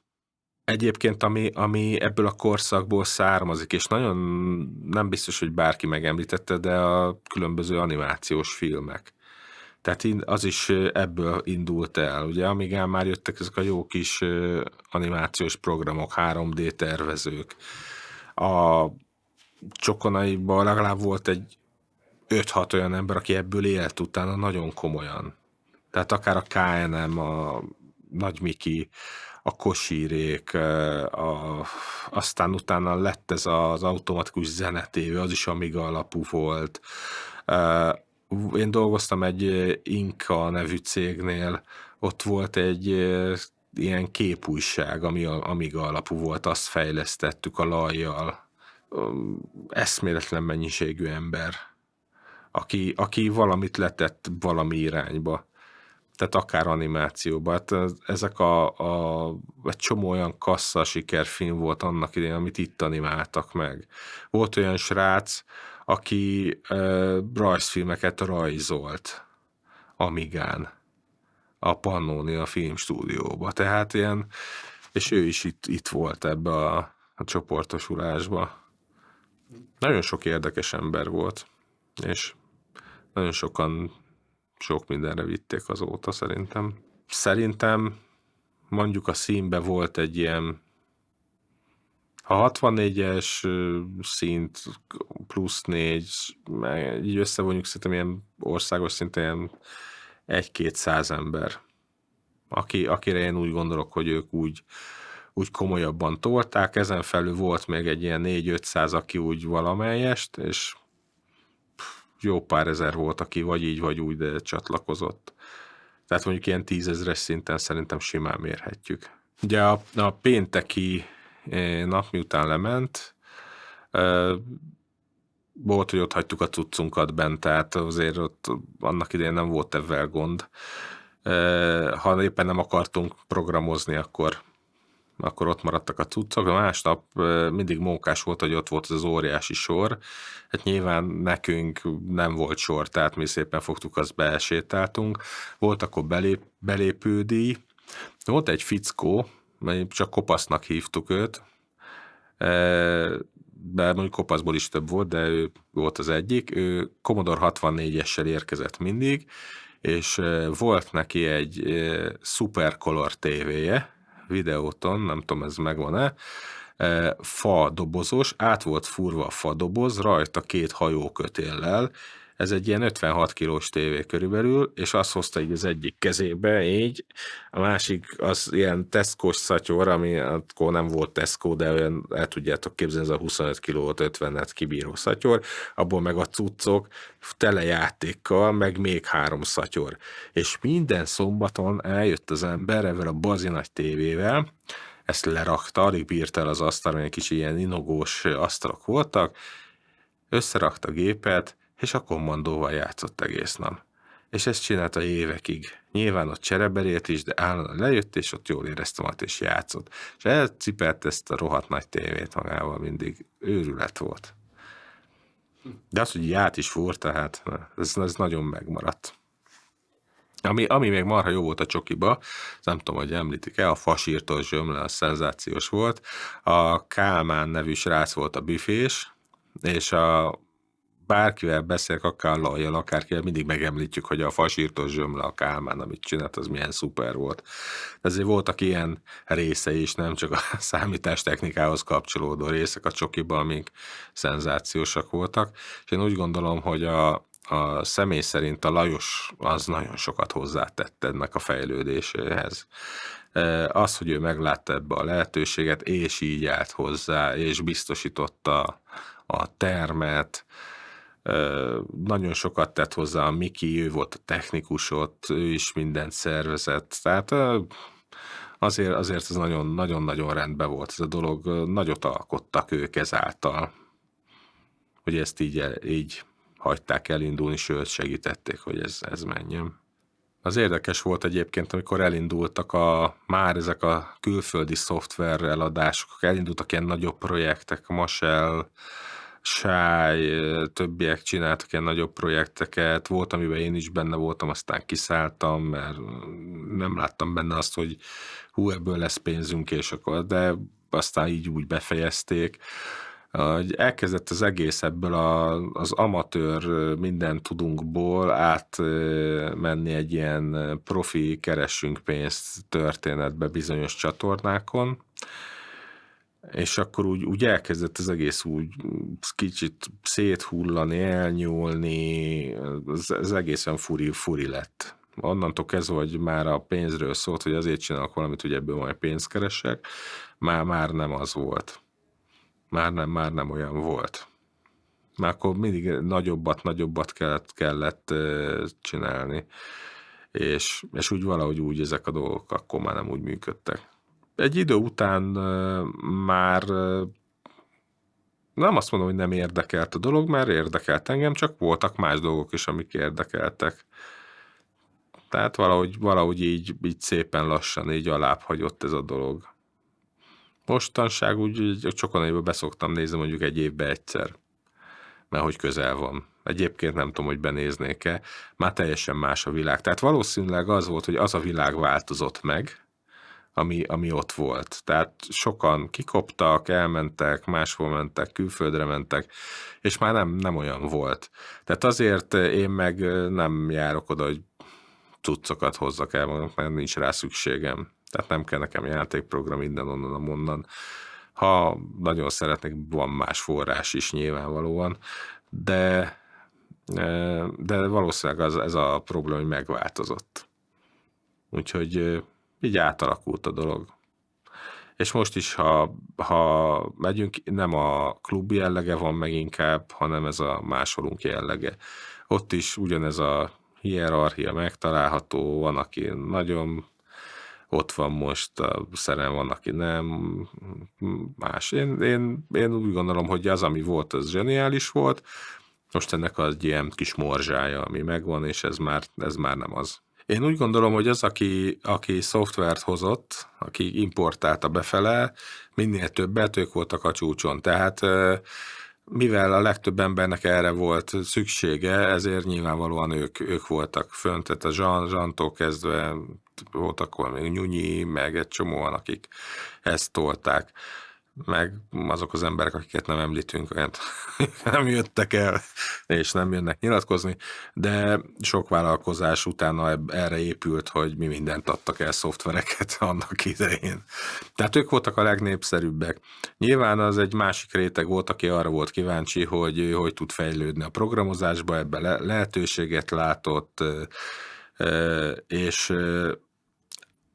Egyébként, ami ebből a korszakból származik, és nagyon nem biztos, hogy bárki megemlítette, de a különböző animációs filmek. Tehát az is ebből indult el. Ugye Amigán már jöttek ezek a jó kis animációs programok, 3D tervezők. A Csokonaiban legalább volt egy 5-6 olyan ember, aki ebből élt utána nagyon komolyan. Tehát akár a KNM, Nagy Miki, a Kosirék, aztán utána lett ez az automatikus zenetévé, az is Amiga alapú volt. Én dolgoztam egy Inka nevű cégnél, ott volt egy ilyen képújság, ami Amiga alapú volt, azt fejlesztettük a Lajjal. Eszméletlen mennyiségű ember, aki valamit letett valami irányba. Tehát akár animációban. Hát ezek egy csomó olyan kassza sikerfilm volt annak idején, amit itt animáltak meg. Volt olyan srác, aki rajzfilmeket rajzolt Amigán, a Pannonia filmstúdióba. Tehát ilyen, és ő is itt volt ebbe a csoportosulásba. Nagyon sok érdekes ember volt, és nagyon sokan sok mindenre vitték azóta szerintem. Szerintem mondjuk a színbe volt egy ilyen, ha 64-es szint plusz 4, így összevonjuk, szerintem ilyen országos szinten ilyen 1-200 ember, akire én úgy gondolok, hogy ők úgy komolyabban tolták. Ezen felül volt még egy ilyen 4-500, aki úgy valamelyest, és jó pár ezer volt, aki vagy így, vagy úgy, de csatlakozott. Tehát mondjuk ilyen 10 000-es szinten szerintem simán mérhetjük. Ugye a pénteki nap, miután lement, volt, hogy ott hagytuk a cuccunkat bent, tehát azért ott annak idején nem volt ebben gond. Ha éppen nem akartunk programozni, akkor ott maradtak a cuccok. A másnap mindig mókás volt, hogy ott volt az óriási sor. Hát nyilván nekünk nem volt sor, tehát mi szépen fogtuk, azt besétáltunk. Volt akkor belépődíj. Volt egy fickó, csak Kopasznak hívtuk őt, de mondjuk Kopaszból is több volt, de ő volt az egyik. Ő Commodore 64-essel érkezett mindig, és volt neki egy Supercolor tévéje, Videóton, nem tudom, ez megvan-e, fa dobozos, át volt furva a fa doboz, rajta 2 hajókötéllel, ez egy ilyen 56 kilós tévé körülbelül, és azt hozta így az egyik kezébe, így, a másik az ilyen Tesco-s szatyor, ami akkor nem volt Tesco, de olyan, el tudjátok képzelni, ez a 25 kilót 50-et kibíró szatyor, abból meg a cuccok tele játékkal, meg még 3 szatyor. És minden szombaton eljött az ember ezzel a bazi nagy tévével, ezt lerakta, alig bírta el az asztal, egy kicsi ilyen inogós asztalok voltak, összerakta a gépet, és a kommandóval játszott egész nap. És ezt csinálta évekig. Nyilván ott csereberét is, de állandóan lejött, és ott jól érezte magát, és játszott. És elcipelt ezt a rohadt nagy tévét magával, mindig őrület volt. De az, hogy át is fúrta, hát ez nagyon megmaradt. Ami még marha jó volt a csokiba, nem tudom, hogy említik-e, a fasírtos zsömle, az szenzációs volt. A Kálmán nevű srác volt a büfés, és bárkivel beszélek, akár Lajjal, akárkivel, mindig megemlítjük, hogy a fasírtos zsömle, a Kálmán, amit csinált, az milyen szuper volt. Ezért voltak ilyen részei is, nem csak a számítástechnikához kapcsolódó részek a csokiban, amik szenzációsak voltak. És én úgy gondolom, hogy a személy szerint a Lajos az nagyon sokat hozzátett ennek a fejlődéséhez. Az, hogy ő meglátta ebbe a lehetőséget, és így állt hozzá, és biztosította a termet, nagyon sokat tett hozzá a Miki, ő volt a technikus ott, ő is mindent szervezett, tehát azért ez nagyon-nagyon rendben volt ez a dolog, nagyot alkottak ők ezáltal, hogy ezt így hagyták elindulni, sőt segítették, hogy ez menjen. Az érdekes volt egyébként, amikor elindultak már ezek a külföldi szoftver eladások, elindultak ilyen nagyobb projektek, Masel, Sáj, többiek csináltak ilyen nagyobb projekteket, volt, amiben én is benne voltam, aztán kiszálltam, mert nem láttam benne azt, hogy ebből lesz pénzünk, és akkor, de aztán így úgy befejezték. Elkezdett az egész ebből az amatőr minden tudunkból átmenni egy ilyen profi keressünk pénzt történetbe bizonyos csatornákon, és akkor úgy elkezdett az egész úgy kicsit széthullani, elnyúlni, az egészen furi lett. onnantól kezdve, hogy már a pénzről szólt, hogy azért csinálok valamit, hogy ebből majd pénzt keresek, már nem az volt. Már nem olyan volt. Már akkor mindig nagyobbat kellett csinálni, és úgy valahogy úgy ezek a dolgok akkor már nem úgy működtek. Egy idő után már nem azt mondom, hogy nem érdekelt a dolog, mert érdekelt engem, csak voltak más dolgok is, amik érdekeltek. Tehát valahogy így szépen lassan így alább hagyott ez a dolog. Mostanság úgy csokonaiba beszoktam nézni mondjuk egy évbe egyszer, mert hogy közel van. Egyébként nem tudom, hogy benéznék-e, már teljesen más a világ. Tehát valószínűleg az volt, hogy az a világ változott meg, ami ott volt. Tehát sokan kikoptak, elmentek, máshol mentek, külföldre mentek, és már nem olyan volt. Tehát azért én meg nem járok oda, hogy cuccokat hozzak el, mert nincs rá szükségem. Tehát nem kell nekem játékprogram innen, onnan. Ha nagyon szeretnék, van más forrás is nyilvánvalóan, de valószínűleg ez a probléma, hogy megváltozott. Úgyhogy így átalakult a dolog. És most is, ha megyünk, nem a klub jellege van meg inkább, hanem ez a másolunk jellege. Ott is ugyanez a hierarchia megtalálható, van, aki nagyon ott van most, a szerem van, aki nem, más. Én úgy gondolom, hogy az, ami volt, az zseniális volt, most ennek az ilyen kis morzsája, ami megvan, és ez már nem az. Én úgy gondolom, hogy az, aki szoftvert hozott, aki importálta befele, minél többet, ők voltak a csúcson. Tehát mivel a legtöbb embernek erre volt szüksége, ezért nyilvánvalóan ők voltak fönt, tehát a Zsantól kezdve voltak valami Nyunyi, meg egy csomóan, akik ezt tolták. Meg azok az emberek, akiket nem említünk, olyan nem jöttek el, és nem jönnek nyilatkozni, de sok vállalkozás utána erre épült, hogy mi mindent adtak el szoftvereket annak idején. Tehát ők voltak a legnépszerűbbek. Nyilván az egy másik réteg volt, aki arra volt kíváncsi, hogy tud fejlődni a programozásba, ebben lehetőséget látott, és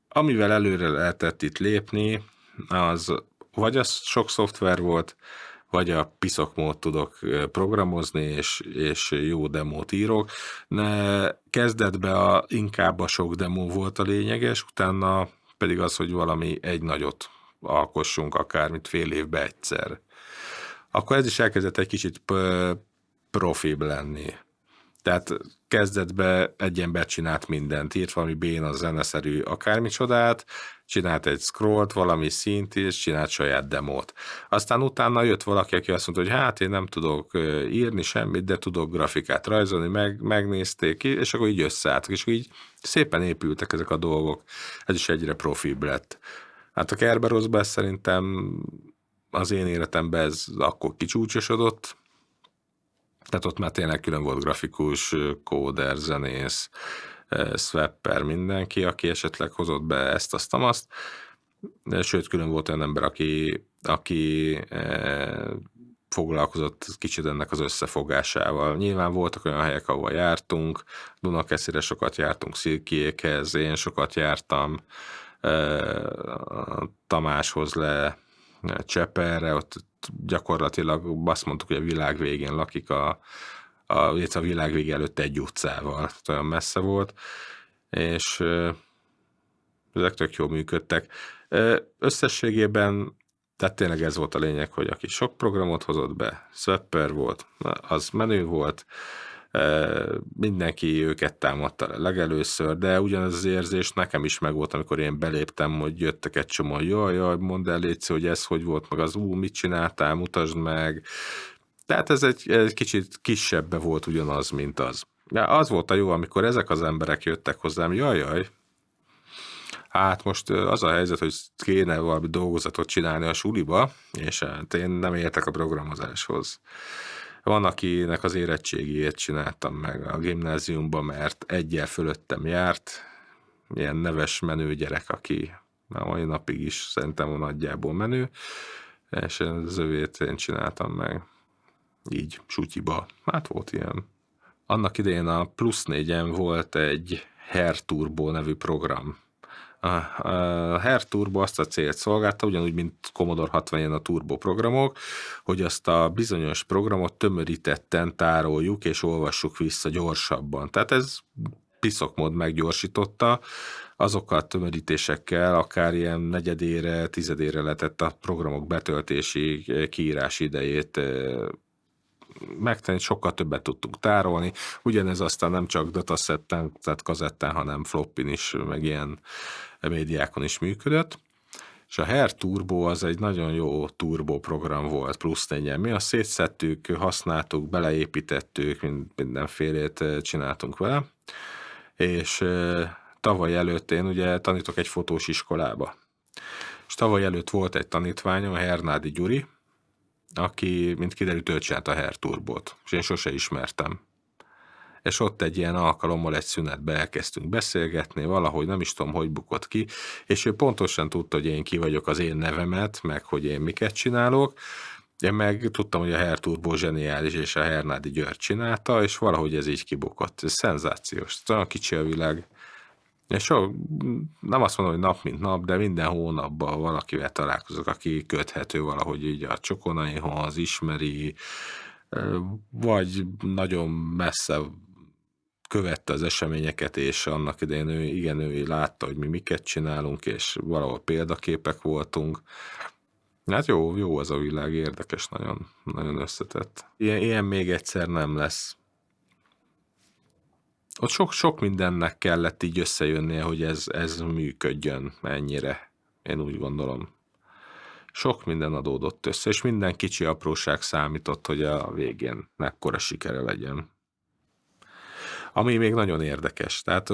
amivel előre lehetett itt lépni, az vagy az sok szoftver volt, vagy a piszok tudok programozni, és jó demót írok. Kezdetben inkább a sok demó volt a lényeges, utána pedig az, hogy valami egy nagyot alkossunk, akármit fél évben egyszer. Akkor ez is elkezdett egy kicsit profibb lenni. Tehát kezdetben egy ember csinált mindent, írt valami béna, zeneszerű akármicsodát, csinált egy scrollt, valami színt, és csinált saját demót. Aztán utána jött valaki, aki azt mondta, hogy hát én nem tudok írni semmit, de tudok grafikát rajzolni, megnézték, és akkor így összeálltak, és így szépen épültek ezek a dolgok. Ez is egyre profibb lett. Hát a Kerberosban szerintem az én életemben ez akkor kicsúcsosodott, tehát ott már tényleg külön volt grafikus, kóder, zenész, swapper, mindenki, aki esetleg hozott be ezt, azt. Sőt, külön volt olyan ember, aki foglalkozott kicsit ennek az összefogásával. Nyilván voltak olyan helyek, ahol jártunk, Dunakeszire sokat jártunk, Szilkiékhez, én sokat jártam, Tamáshoz le, Cseperre, ott gyakorlatilag azt mondtuk, hogy a világ végén lakik, a világ vége előtt egy utcával, tehát olyan messze volt, és ezek tök jól működtek. Összességében, tehát tényleg ez volt a lényeg, hogy aki sok programot hozott be, Swapper volt, az menő volt, mindenki őket támadta legelőször, de ugyanez az érzés nekem is megvolt, amikor én beléptem, hogy jöttek egy csomó, jaj, mondd el, légy, hogy ez hogy volt, meg az mit csináltál, mutasd meg. Tehát ez egy kicsit kisebbe volt ugyanaz, mint az. De az volt a jó, amikor ezek az emberek jöttek hozzám, jaj, hát most az a helyzet, hogy kéne valami dolgozatot csinálni a suliba, és hát én nem értek a programozáshoz. Van, akinek az érettségiét csináltam meg a gimnáziumban, mert egyel fölöttem járt, ilyen neves menő gyerek, aki a mai napig is szerintem nagyjából menő, és az övét én csináltam meg így sutyiba. Hát volt ilyen. Annak idején a +4-en volt egy Hair Turbo nevű program. A Hair Turbo azt a célt szolgálta, ugyanúgy, mint Commodore 60 a turbo programok, hogy azt a bizonyos programot tömörítetten tároljuk és olvassuk vissza gyorsabban. Tehát ez piszok meggyorsította, azokkal a tömörítésekkel akár ilyen negyedére, tizedére lehetett a programok betöltési, kiírás idejét megtenni, sokkal többet tudtunk tárolni. Ugyanez aztán nem csak datasetten, tehát kazettán, hanem floppin is, meg ilyen médiákon is működött. És a Hair Turbo az egy nagyon jó turbo program volt, plusz 4-en. Mi azt szétszedtük, használtuk, beleépítettük, mindenfélét csináltunk vele. És tavaly előtt én ugye tanítok egy fotós iskolába. És tavaly előtt volt egy tanítványom, Hernádi Gyuri, aki, mint kiderült, ő csinált a Hair Turbót, és én sose ismertem. És ott egy ilyen alkalommal egy szünetbe elkezdtünk beszélgetni, valahogy nem is tudom, hogy bukott ki, és ő pontosan tudta, hogy én ki vagyok, az én nevemet, meg hogy én miket csinálok. Én meg tudtam, hogy a Hair Turbo zseniális, és a Hernádi György csinálta, és valahogy ez így kibukott. Ez szenzációs. Olyan kicsi a világ. És nem azt mondom, hogy nap mint nap, de minden hónapban valakivel találkozok, aki köthető valahogy így a Csokonaihoz, ismeri, vagy nagyon messze követte az eseményeket, és annak idején ő látta, hogy mi miket csinálunk, és valahol példaképek voltunk. Hát jó az a világ, érdekes, nagyon, nagyon összetett. Ilyen még egyszer nem lesz. Ott sok mindennek kellett így összejönnie, hogy ez működjön ennyire. Én úgy gondolom. Sok minden adódott össze, és minden kicsi apróság számított, hogy a végén mekkora sikere legyen. Ami még nagyon érdekes, tehát,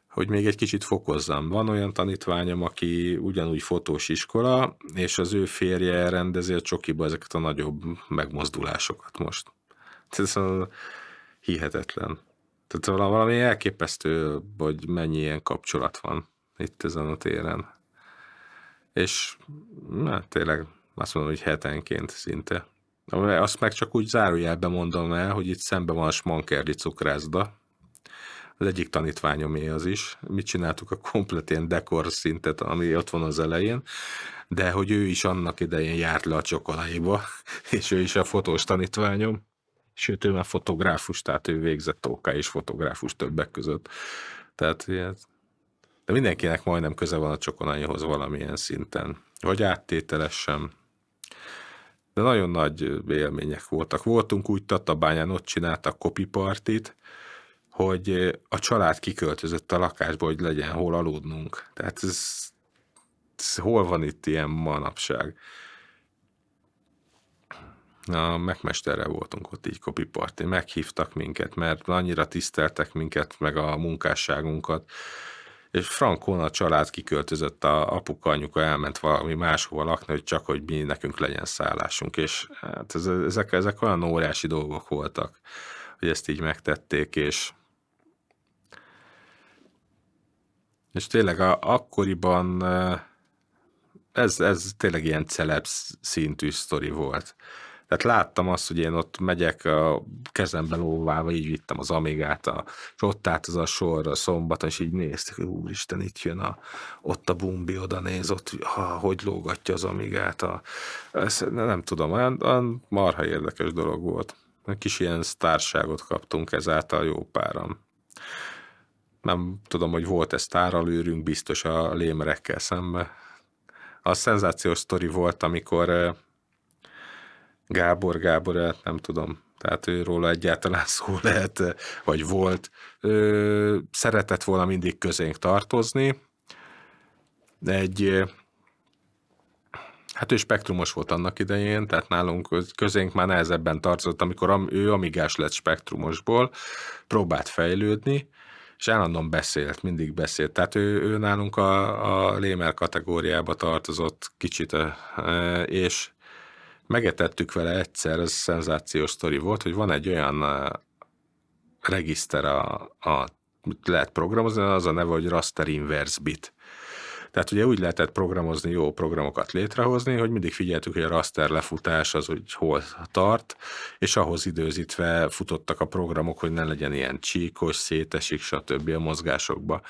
hogy még egy kicsit fokozzam. Van olyan tanítványom, aki ugyanúgy fotós iskola, és az ő férje rendezi a csokiba ezeket a nagyobb megmozdulásokat most. Ez hihetetlen. Tehát valami elképesztő, hogy mennyi ilyen kapcsolat van itt ezen a téren. És tényleg azt mondom, hogy hetenként szinte. Azt meg csak úgy zárójelben mondom el, hogy itt szemben van a Smankerli cukrászda. Az egyik tanítványomé az is. Mi csináltuk a komplet ilyen dekor szintet, ami ott van az elején, de hogy ő is annak idején járt le a Csokonaiba, és ő is a fotós tanítványom. Sőt, ő már fotográfus, tehát ő végzett OK és fotográfus többek között. Tehát, de mindenkinek majdnem köze van a Csokonaihoz valamilyen szinten. Vagy áttételesen. De nagyon nagy élmények voltak. Voltunk úgy Tatabányán, ott csináltak kopipartit, hogy a család kiköltözött a lakásba, hogy legyen hol aludnunk. Tehát ez hol van itt ilyen manapság? A megmesterrel voltunk ott így kopiparti. Meghívtak minket, mert annyira tiszteltek minket, meg a munkásságunkat. És frankon a család kiköltözött, a apuka, anyuka elment valami máshova lakni, hogy csak hogy mi nekünk legyen szállásunk. És hát ezek olyan óriási dolgok voltak, hogy ezt így megtették, és tényleg akkoriban ez tényleg ilyen celeb szintű sztori volt. Tehát láttam azt, hogy én ott megyek a kezembe lóválva, így vittem az Amigát, és ott állt az a sor a szombaton, és így néztek, hogy úristen, itt jön ott a Bumbi, oda néz, ott, hogy lógatja az Amigát. Nem tudom, olyan marha érdekes dolog volt. Egy kis ilyen sztárságot kaptunk ezáltal jó páran. Nem tudom, hogy volt-e sztáralőrünk, biztos a lémerekkel szemben. A szenzációs sztori volt, amikor Gábor, nem tudom, tehát őróla egyáltalán szó lehet, vagy volt. Szeretett volna mindig közénk tartozni. Hát ő spektrumos volt annak idején, tehát nálunk közénk már nehezebben tartozott, amikor ő amigás lett spektrumosból, próbált fejlődni, és állandóan mindig beszélt. Tehát ő nálunk a lémer kategóriába tartozott kicsit, és megetettük vele egyszer, ez szenzációs sztori volt, hogy van egy olyan regiszter, lehet programozni, az a neve, hogy Raster Inverse Bit. Tehát ugye úgy lehetett programozni, jó programokat létrehozni, hogy mindig figyeltük, hogy a raster lefutás az, hogy hol tart, és ahhoz időzítve futottak a programok, hogy ne legyen ilyen csíkos, szétesik, stb. A mozgásokba.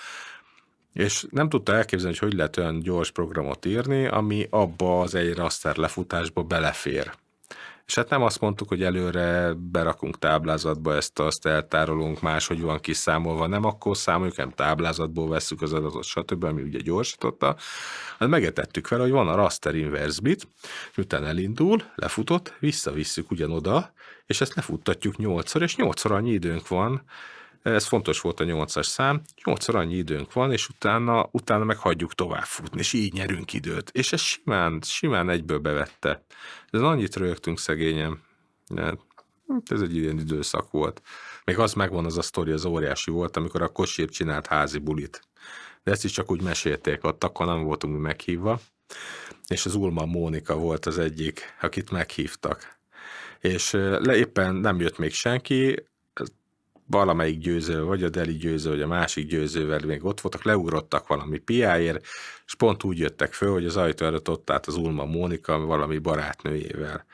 És nem tudta elképzelni, hogy lehet olyan gyors programot írni, ami abba az egy raster lefutásba belefér. És hát nem azt mondtuk, hogy előre berakunk táblázatba ezt, azt eltárolunk, máshogy van kiszámolva, nem akkor számoljuk, nem táblázatból vesszük az adatot, stb., ami ugye gyorsította. Hát megetettük fel, hogy van a raster inverse bit, utána elindul, lefutott, visszavisszük ugyanoda, és ezt lefuttatjuk 8-szor, és 8-szor annyi időnk van, ez fontos volt a 8-as szám, 8-szor annyi időnk van, és utána meg hagyjuk tovább futni, és így nyerünk időt. És ez simán egyből bevette. Ez annyit rögtünk szegényen. Ez egy ilyen időszak volt. Még az megvan az a sztori, az óriási volt, amikor a Kosír csinált házi bulit. De ezt is csak úgy mesélték ott, akkor nem voltunk meghívva. És az Ulman Mónika volt az egyik, akit meghívtak. És éppen nem jött még senki, valamelyik győző, vagy a Deli győző, vagy a másik győzővel még ott voltak, leugrottak valami piáért, és pont úgy jöttek föl, hogy az ajtó előtt ott állt az Ulman Mónika valami barátnőjével.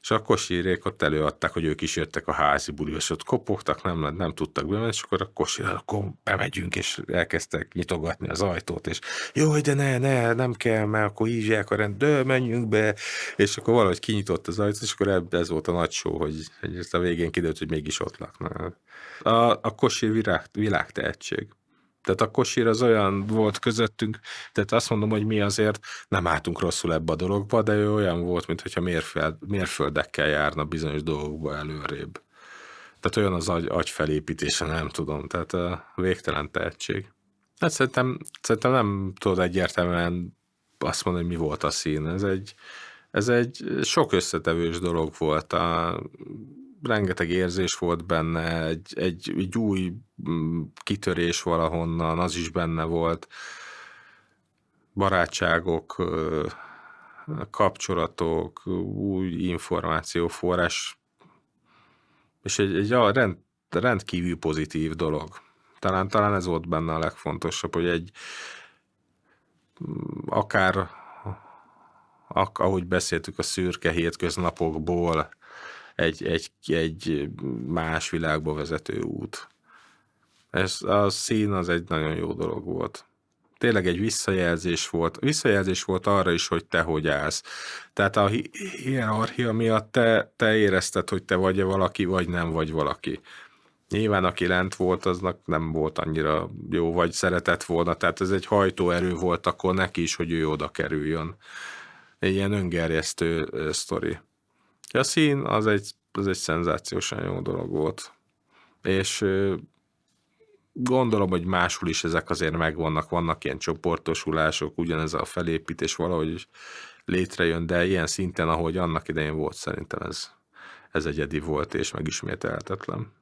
És a Kosirék ott előadták, hogy ők is jöttek a házi buliba, és ott kopogtak, nem tudtak bemenni, és akkor a Kosirék, akkor bemegyünk, és elkezdtek nyitogatni az ajtót, és jó, de nem kell, mert akkor hívják a de menjünk be, és akkor valahogy kinyitott az ajtót, és akkor ez volt a nagy show, hogy ezt a végén kiderült, hogy mégis ott laknak. A Kosír világtehetség. Tehát a Kosír az olyan volt közöttünk, tehát azt mondom, hogy mi azért nem álltunk rosszul ebbe a dologba, de ő olyan volt, mintha mérföldekkel járna bizonyos dolgokba előrébb. Tehát olyan az agy felépítése, nem tudom, tehát a végtelen tehetség. Hát szerintem nem tudod egyértelműen azt mondani, hogy mi volt a szín. Ez egy sok összetevős dolog volt. Rengeteg érzés volt benne, egy új kitörés valahonnan, az is benne volt. Barátságok, kapcsolatok, új információforrás, és egy rendkívül pozitív dolog. Talán ez volt benne a legfontosabb, hogy akár ahogy beszéltük a szürke hétköznapokból, egy más világba vezető út. Ez a szín az egy nagyon jó dolog volt. Tényleg egy visszajelzés volt. Visszajelzés volt arra is, hogy te hogy állsz. Tehát a hierarchia miatt te érezted, hogy te vagy-e valaki, vagy nem vagy valaki. Nyilván aki lent volt, aznak nem volt annyira jó, vagy szeretett volna. Tehát ez egy hajtóerő volt akkor neki is, hogy ő oda kerüljön. Egy ilyen öngerjesztő sztori. A szín az egy szenzációsan jó dolog volt. És gondolom, hogy máshol is ezek azért vannak ilyen csoportosulások, ugyanez a felépítés valahogy létrejön, de ilyen szinten, ahogy annak idején volt, szerintem ez egyedi volt és megismételhetetlen.